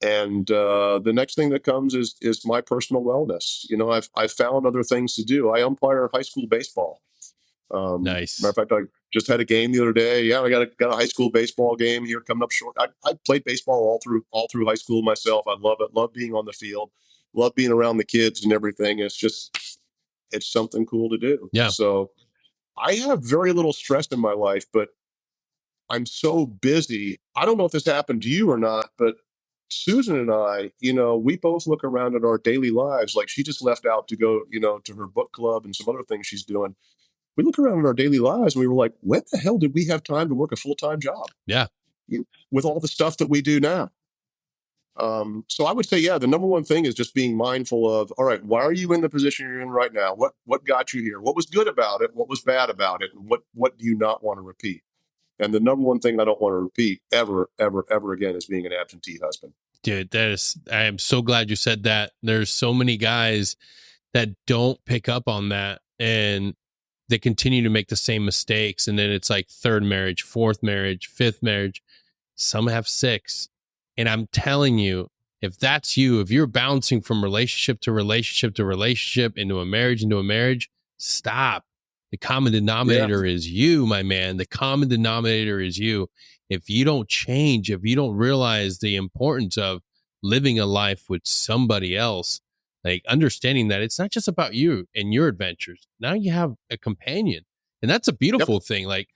And the next thing that comes is my personal wellness. I've found other things to do. I umpire high school baseball. Nice. Matter of fact, I just had a game the other day. Yeah, I got a high school baseball game here coming up short. I played baseball all through high school myself. I love it. Love being on the field. Love being around the kids and everything. It's something cool to do. Yeah. So I have very little stress in my life, but I'm so busy. I don't know if this happened to you or not, but Susan and I, we both look around at our daily lives. Like she just left out to go, to her book club and some other things she's doing. We look around at our daily lives and we were like, when the hell did we have time to work a full-time job? Yeah. With all the stuff that we do now. So I would say, yeah, the number one thing is just being mindful of, all right, why are you in the position you're in right now? What got you here? What was good about it? What was bad about it? And what do you not want to repeat? And the number one thing I don't want to repeat ever, ever, ever again is being an absentee husband. Dude, I am so glad you said that. There's so many guys that don't pick up on that and they continue to make the same mistakes. And then it's like third marriage, fourth marriage, fifth marriage. Some have 6. And I'm telling you, if that's you, if you're bouncing from relationship to relationship to relationship into a marriage, stop. The common denominator is you, my man. The common denominator is you. If you don't change, if you don't realize the importance of living a life with somebody else, like understanding that it's not just about you and your adventures. Now you have a companion. And that's a beautiful thing. Like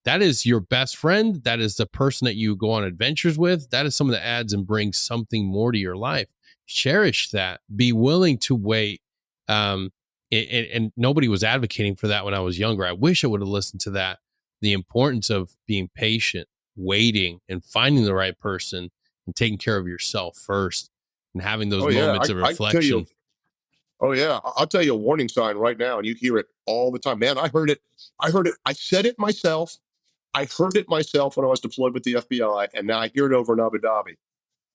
that is your best friend. That is the person that you go on adventures with. That is someone that adds and brings something more to your life. Cherish that. Be willing to wait. And nobody was advocating for that when I was younger. I wish I would have listened to that. The importance of being patient, waiting, and finding the right person and taking care of yourself first and having those moments of reflection. I'll tell you a warning sign right now, and you hear it all the time. Man, I heard it. I said it myself. I heard it myself when I was deployed with the FBI, and now I hear it over in Abu Dhabi.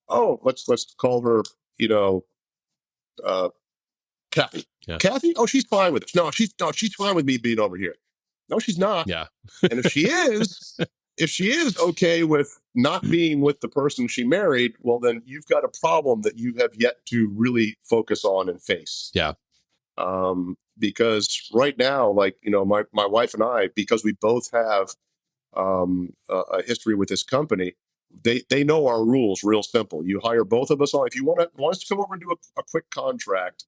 Oh, let's call her, Kathy. Yeah. Kathy? Oh, she's fine with it. No, she's fine with me being over here. No, she's not. Yeah. And if she is okay with not being with the person she married, well, then you've got a problem that you have yet to really focus on and face. Yeah. Because right now, like, my wife and I, because we both have a history with this company, they know our rules real simple. You hire both of us on. If you want us to come over and do a quick contract,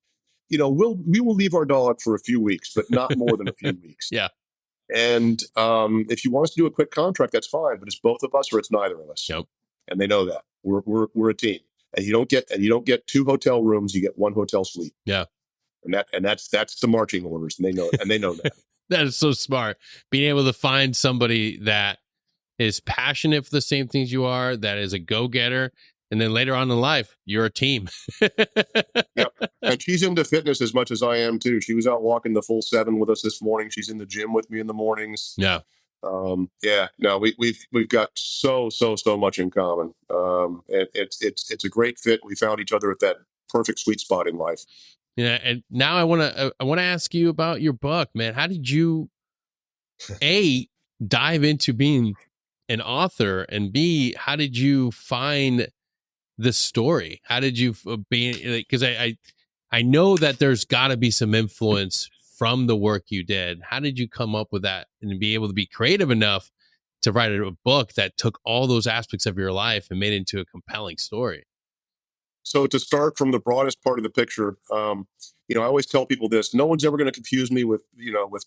we will leave our dog for a few weeks, but not more than a few weeks. Yeah. And if you want us to do a quick contract, that's fine. But it's both of us or it's neither of us. Yep. And they know that we're a team. And you don't get 2 hotel rooms. You get 1 hotel suite. Yeah. And that's the marching orders. And they know that. That is so smart. Being able to find somebody that is passionate for the same things you are, that is a go-getter, And then later on in life, you're a team. Yep. And she's into fitness as much as I am too. She was out walking the full 7 with us this morning. She's in the gym with me in the mornings. Yeah. Yeah, no, we've got so much in common. It's a great fit. We found each other at that perfect sweet spot in life. Yeah. And now I want to ask you about your book, man. How did you dive into being an author, and B, how did you find the story? How did you be, because I know that there's got to be some influence from the work you did. How did you come up with that and be able to be creative enough to write a book that took all those aspects of your life and made it into a compelling story? So to start from the broadest part of the picture, I always tell people this: no one's ever going to confuse me with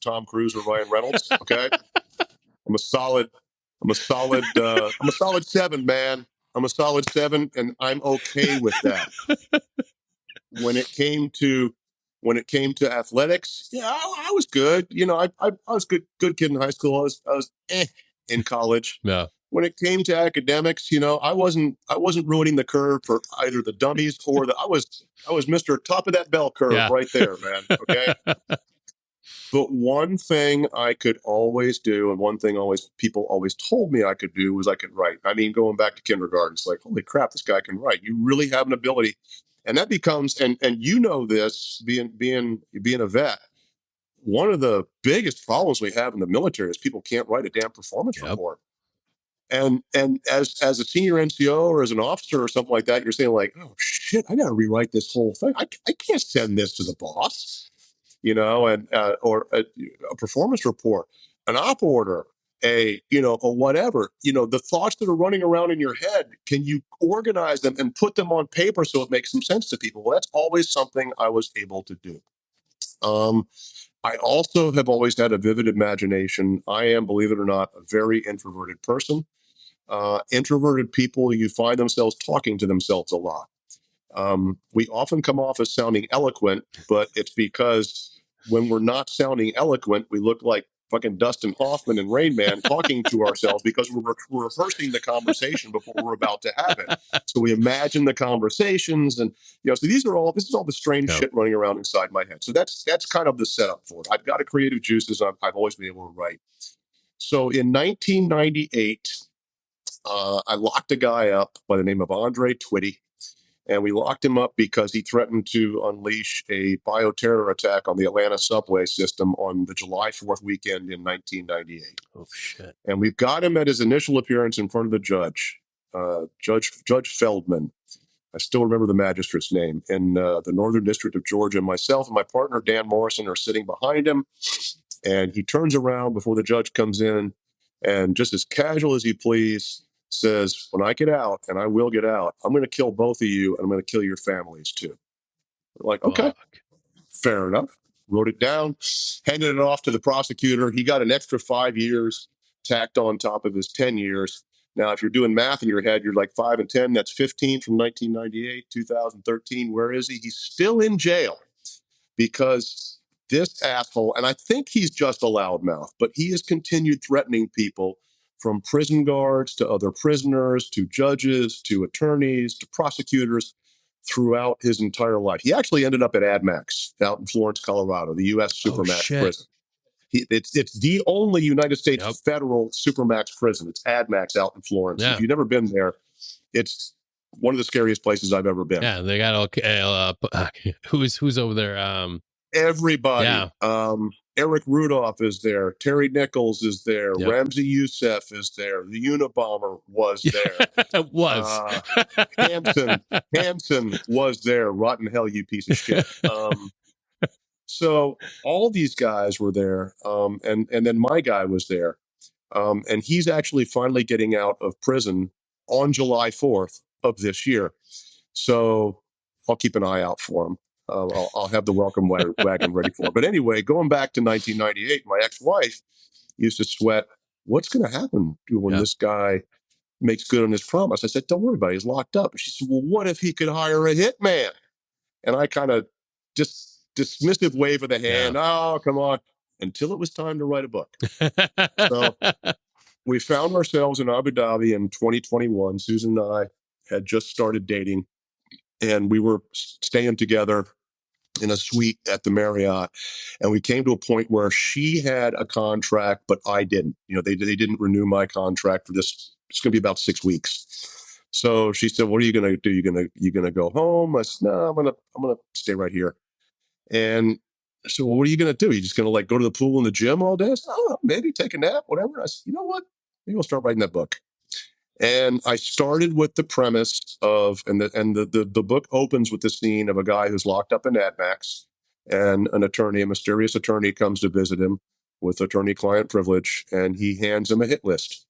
Tom Cruise or Ryan Reynolds. Okay, I'm a solid 7, man. I'm a solid 7, and I'm okay with that. When it came to athletics, yeah, I was good. I was good kid in high school. I was in college. Yeah. When it came to academics, I wasn't ruining the curve for either the dummies or I was Mr. Top of that bell curve right there, man. Okay. But one thing I could always do, and one thing people always told me I could do, was I could write. I mean, going back to kindergarten, it's like, holy crap, this guy can write. You really have an ability. And that becomes, and this, being a vet, one of the biggest problems we have in the military is people can't write a damn performance report. And as a senior NCO or as an officer or something like that, you're saying like, oh shit, I got to rewrite this whole thing. I can't send this to the boss, and or a performance report, an op order, or whatever. The thoughts that are running around in your head, can you organize them and put them on paper so it makes some sense to people? Well, that's always something I was able to do. I also have always had a vivid imagination. I am, believe it or not, a very introverted person. Introverted people, you find themselves talking to themselves a lot. We often come off as sounding eloquent, but it's because when we're not sounding eloquent, we look like fucking Dustin Hoffman and Rain Man talking to ourselves because we're rehearsing the conversation before we're about to have it. So we imagine the conversations, and so this is all the strange shit running around inside my head. So that's kind of the setup for it. I've got a creative juices. I've always been able to write. So in 1998, I locked a guy up by the name of Andre Twitty. And we locked him up because he threatened to unleash a bioterror attack on the Atlanta subway system on the July 4th weekend in 1998. Oh, shit. And we've got him at his initial appearance in front of the judge, Judge Feldman. I still remember the magistrate's name, in the Northern District of Georgia. Myself and my partner, Dan Morrison, are sitting behind him. And he turns around before the judge comes in, and just as casual as he please, says, when I get out, and I will get out, I'm going to kill both of you, and I'm going to kill your families too. We're like, okay, fair enough. Wrote it down, handed it off to the prosecutor. He got an extra 5 years tacked on top of his 10 years. Now, if you're doing math in your head, you're like 5 and 10. That's 15 from 1998, 2013. Where is he? He's still in jail because this asshole, and I think he's just a loudmouth, but he has continued threatening people, from prison guards to other prisoners to judges to attorneys to prosecutors, throughout his entire life. He actually ended up at AdMax out in Florence, Colorado, the U.S. Supermax prison. It's the only United States federal Supermax prison. It's AdMax out in Florence. If you've never been there, it's one of the scariest places I've ever been. Yeah, they got who's over there? Everybody. Yeah. Eric Rudolph is there. Terry Nichols is there. Yep. Ramsey Youssef is there. The Unabomber was there. Hanson was there. Rotten hell, you piece of shit. So all these guys were there. And then my guy was there. And he's actually finally getting out of prison on July 4th of this year. So I'll keep an eye out for him. I'll have the welcome wagon ready for him. But anyway, going back to 1998, my ex-wife used to sweat, what's going to happen when this guy makes good on his promise? I said, don't worry about it. He's locked up. And she said, well, what if he could hire a hitman? And I kind of just dismissive wave of the hand. Oh, come on. Until it was time to write a book. So we found ourselves in Abu Dhabi in 2021, Susan and I, had just started dating, and we were staying together in a suite at the Marriott. And we came to a point where she had a contract, but I didn't. They didn't renew my contract for this. It's going to be about 6 weeks. So she said, "What are you going to do? You gonna go home?" I said, "No, I'm gonna stay right here." And so, well, what are you going to do? You just going to like go to the pool and the gym all day? I said, "Oh, maybe take a nap, whatever." I said, "You know what? Maybe I'll start writing that book." And I started with the premise of, and the book opens with the scene of a guy who's locked up in AdMax, and an attorney, a mysterious attorney, comes to visit him with attorney-client privilege, and he hands him a hit list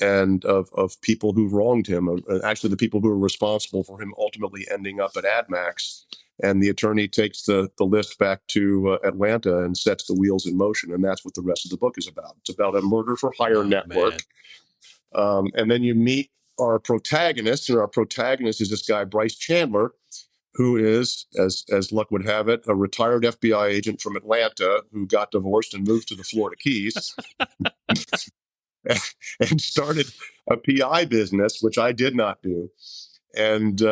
and of people who wronged him, actually the people who are responsible for him ultimately ending up at AdMax. And the attorney takes the list back to Atlanta and sets the wheels in motion, and that's what the rest of the book is about. It's about a murder for hire network. And then you meet our protagonist, and our protagonist is this guy, Bryce Chandler, who is, as luck would have it, a retired FBI agent from Atlanta who got divorced and moved to the Florida Keys and started a PI business, which I did not do. And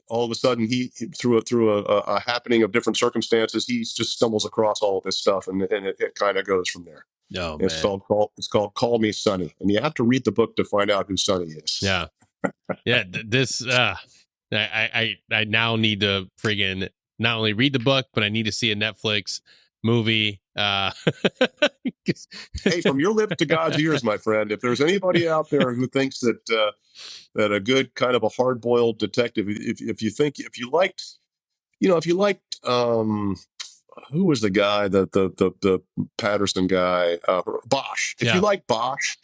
all of a sudden, he through a happening of different circumstances, he just stumbles across all of this stuff, and it kind of goes from there. Oh, It's man. called Call Me Sonny, and you have to read the book to find out who Sonny is. Yeah. Yeah. I now need to friggin' not only read the book, but I need to see a Netflix movie. Hey, from your lips to God's ears, my friend. If there's anybody out there who thinks that that a good kind of a hard-boiled detective, if you liked who was the guy, the Patterson guy, Bosch. If you like Bosch,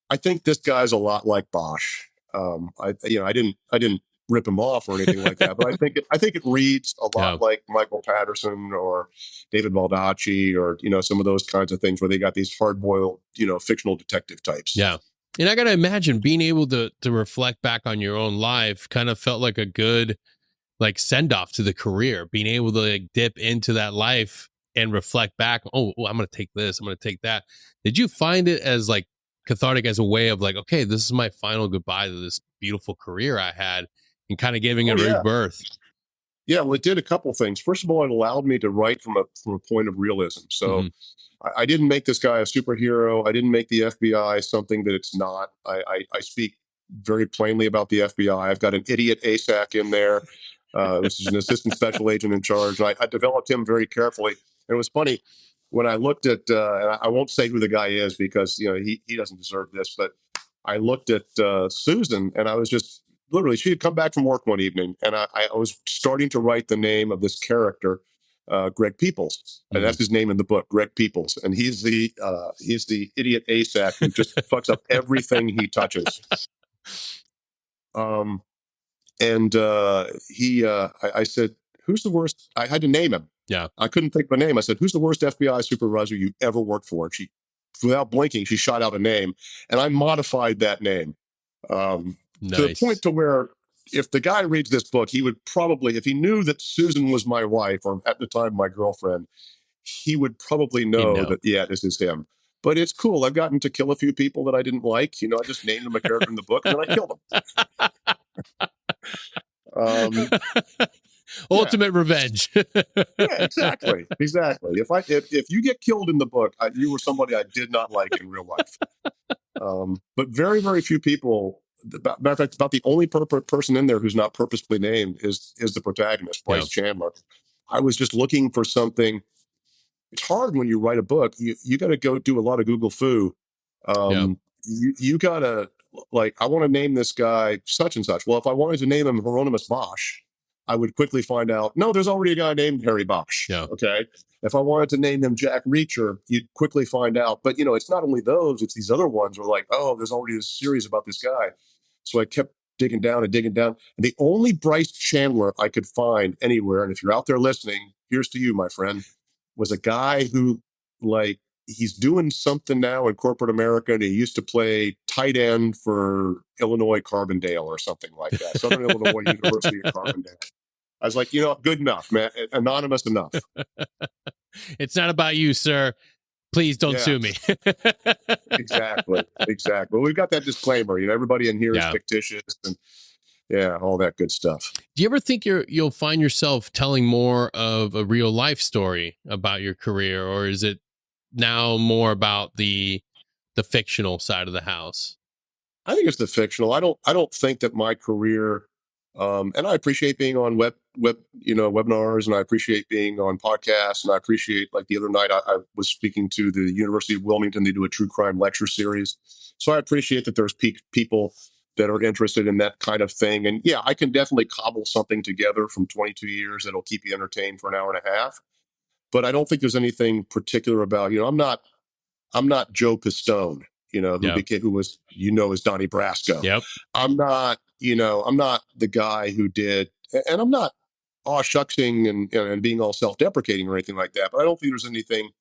I think this guy's a lot like Bosch. I didn't rip him off or anything like that, but I think it reads a lot like Michael Patterson or David Baldacci or some of those kinds of things where they got these hard-boiled fictional detective types. Yeah. And I got to imagine being able to reflect back on your own life kind of felt like a good like send off to the career, being able to like dip into that life and reflect back. Oh, I'm going to take this. I'm going to take that. Did you find it as like cathartic as a way of like, okay, this is my final goodbye to this beautiful career I had, and kind of giving it rebirth? Yeah, well, it did a couple things. First of all, it allowed me to write from a point of realism. So I didn't make this guy a superhero. I didn't make the FBI something that it's not. I speak very plainly about the FBI. I've got an idiot ASAC in there. This is an assistant special agent in charge. I developed him very carefully. And it was funny when I looked at, and I won't say who the guy is because he doesn't deserve this, but I looked at Susan, and I was just literally, she had come back from work one evening, and I was starting to write the name of this character, Greg Peoples, and that's his name in the book, Greg Peoples, and he's the idiot ASAC who just fucks up everything he touches. I said, "Who's the worst?" I had to name him. Yeah, I couldn't think of a name. I said, "Who's the worst FBI supervisor you ever worked for?" And she, without blinking, she shot out a name, and I modified that name. nice. To the point to where if the guy reads this book, he would probably, if he knew that Susan was my wife, or at the time my girlfriend, he would probably know that, yeah, this is him. But it's cool. I've gotten to kill a few people that I didn't like. I just named them a character in the book, and then I killed them. Ultimate revenge. Yeah, exactly. If you get killed in the book, you were somebody I did not like in real life. But very, very few people. Matter of fact, about the only person in there who's not purposefully named is the protagonist, Bryce Chandler. I was just looking for something. It's hard when you write a book. You got to go do a lot of Google foo. You got to, like, I want to name this guy such and such. Well, if I wanted to name him Hieronymus Bosch, I would quickly find out, no, there's already a guy named Harry Bosch. Yeah. Okay. If I wanted to name him Jack Reacher, you'd quickly find out. But, it's not only those, it's these other ones where like, oh, there's already a series about this guy. So I kept digging down. And the only Bryce Chandler I could find anywhere, and if you're out there listening, here's to you, my friend, was a guy who, like, he's doing something now in corporate America, and he used to play tight end for Illinois Carbondale or something like that. Southern Illinois University of Carbondale. I was like, good enough, man. Anonymous enough. It's not about you, sir. please don't Yeah. sue me. Exactly. Well, we've got that disclaimer. Everybody in here is fictitious, and all that good stuff. Do you ever think you'll find yourself telling more of a real life story about your career, or is it now more about the fictional side of the house? I think it's the fictional. I don't think that my career, and I appreciate being on webinars, and I appreciate being on podcasts, and I appreciate, like the other night, I was speaking to the University of Wilmington. They do a true crime lecture series, so I appreciate that there's people that are interested in that kind of thing. And I can definitely cobble something together from 22 years that'll keep you entertained for an hour and a half. But I don't think there's anything particular about, I'm not Joe Pistone, who was, as Donnie Brasco. Yep. I'm not the guy who did, and I'm not shucksing and being all self-deprecating or anything like that. But I don't think there's anything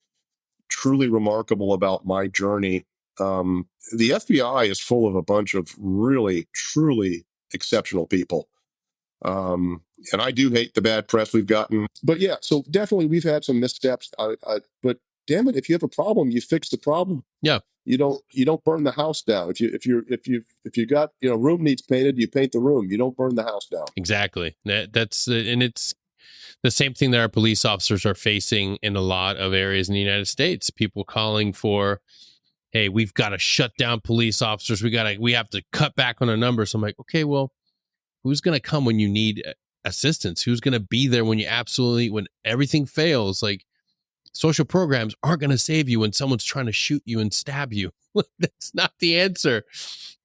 truly remarkable about my journey. The FBI is full of a bunch of really, truly exceptional people. And I do hate the bad press we've gotten, but so definitely we've had some missteps. But damn it, if you have a problem, you fix the problem. Yeah. You don't burn the house down. If you got, room needs painted, you paint the room. You don't burn the house down. Exactly. That's and it's the same thing that our police officers are facing in a lot of areas in the United States. People calling for, hey, we've got to shut down police officers. We have to cut back on our numbers. I'm like, okay, well, who's going to come when you need assistance? Who's going to be there when when everything fails? Like, social programs aren't going to save you when someone's trying to shoot you and stab you. That's not the answer.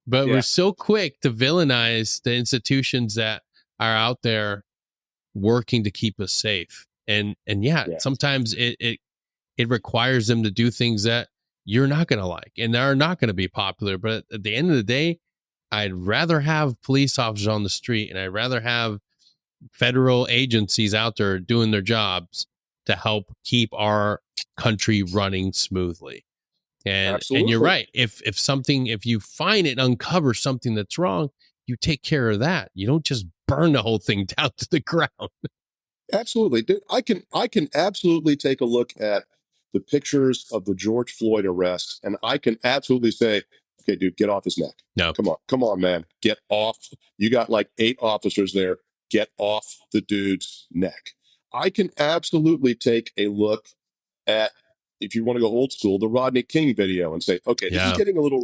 But we're so quick to villainize the institutions that are out there working to keep us safe. And sometimes it requires them to do things that you're not going to like and are not going to be popular. But at the end of the day, I'd rather have police officers on the street, and I'd rather have federal agencies out there doing their jobs to help keep our country running smoothly. And you're right. If you find it, uncover something that's wrong, you take care of that. You don't just burn the whole thing down to the ground. Absolutely. Dude, I can absolutely take a look at the pictures of the George Floyd arrest, and I can absolutely say, okay, dude, get off his neck. No. Come on, man. Get off. You got like 8 officers there. Get off the dude's neck. I can absolutely take a look at, if you want to go old school, the Rodney King video and say, okay, this is getting a little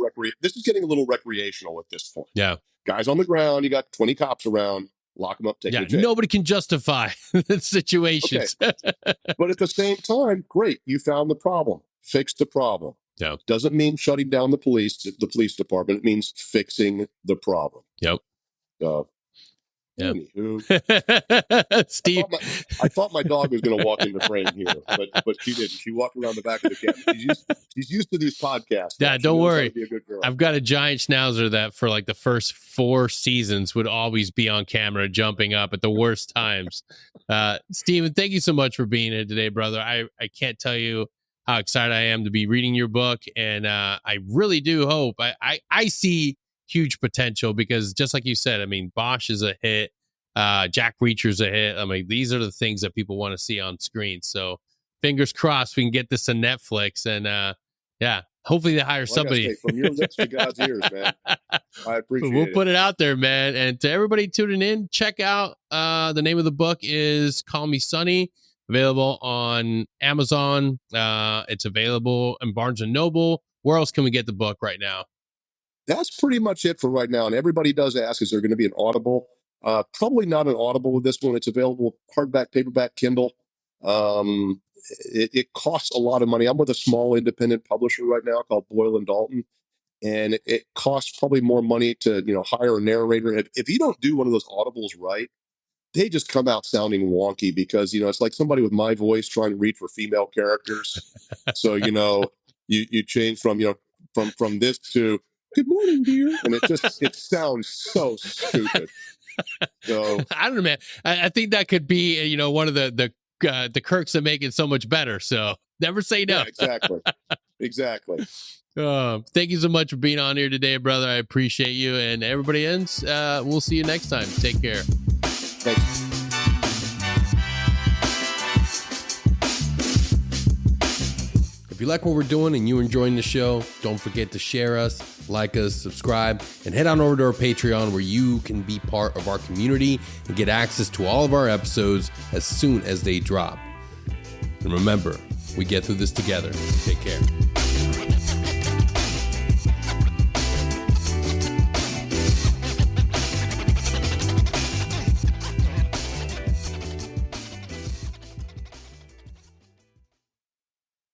recreational at this point. Yeah. Guys on the ground, you got 20 cops around, lock them up, take them to jail. Nobody can justify the situations. Okay. But at the same time, great, you found the problem. Fix the problem. Yeah. Doesn't mean shutting down the police department. It means fixing the problem. Yep. Anywho, Steve, I thought my dog was going to walk into frame here, but she didn't. She walked around the back of the cabin. She's used to these podcasts. Yeah, don't worry. I've got a giant schnauzer that for like the first 4 seasons would always be on camera, jumping up at the worst times. Steven, thank you so much for being here today, brother. I can't tell you how excited I am to be reading your book, and I really do hope I see huge potential, because just like you said, I mean, Bosch is a hit, Jack Reacher's a hit. I mean, these are the things that people want to see on screen. So fingers crossed we can get this to Netflix, and hopefully they hire somebody. From your lips to God's ears, man. I appreciate it. We'll put it out there, man. And to everybody tuning in, check out the name of the book is Call Me Sonny, available on Amazon. It's available in Barnes and Noble. Where else can we get the book right now? That's pretty much it for right now. And everybody does ask, is there going to be an Audible? Probably not an Audible with this one. It's available hardback, paperback, Kindle. It costs a lot of money. I'm with a small independent publisher right now called Boyle and Dalton, and it costs probably more money to hire a narrator. If you don't do one of those Audibles right, they just come out sounding wonky, because it's like somebody with my voice trying to read for female characters. So you change from this to good morning, dear, and it sounds so stupid. So I don't know, man. I think that could be one of the quirks that make it so much better. So never say no. Yeah, exactly. Thank you so much for being on here today, brother. I appreciate you, and everybody else. We'll see you next time. Take care. Thanks. If you like what we're doing and you're enjoying the show, don't forget to share us, like us, subscribe, and head on over to our Patreon where you can be part of our community and get access to all of our episodes as soon as they drop. And remember, we get through this together. Take care.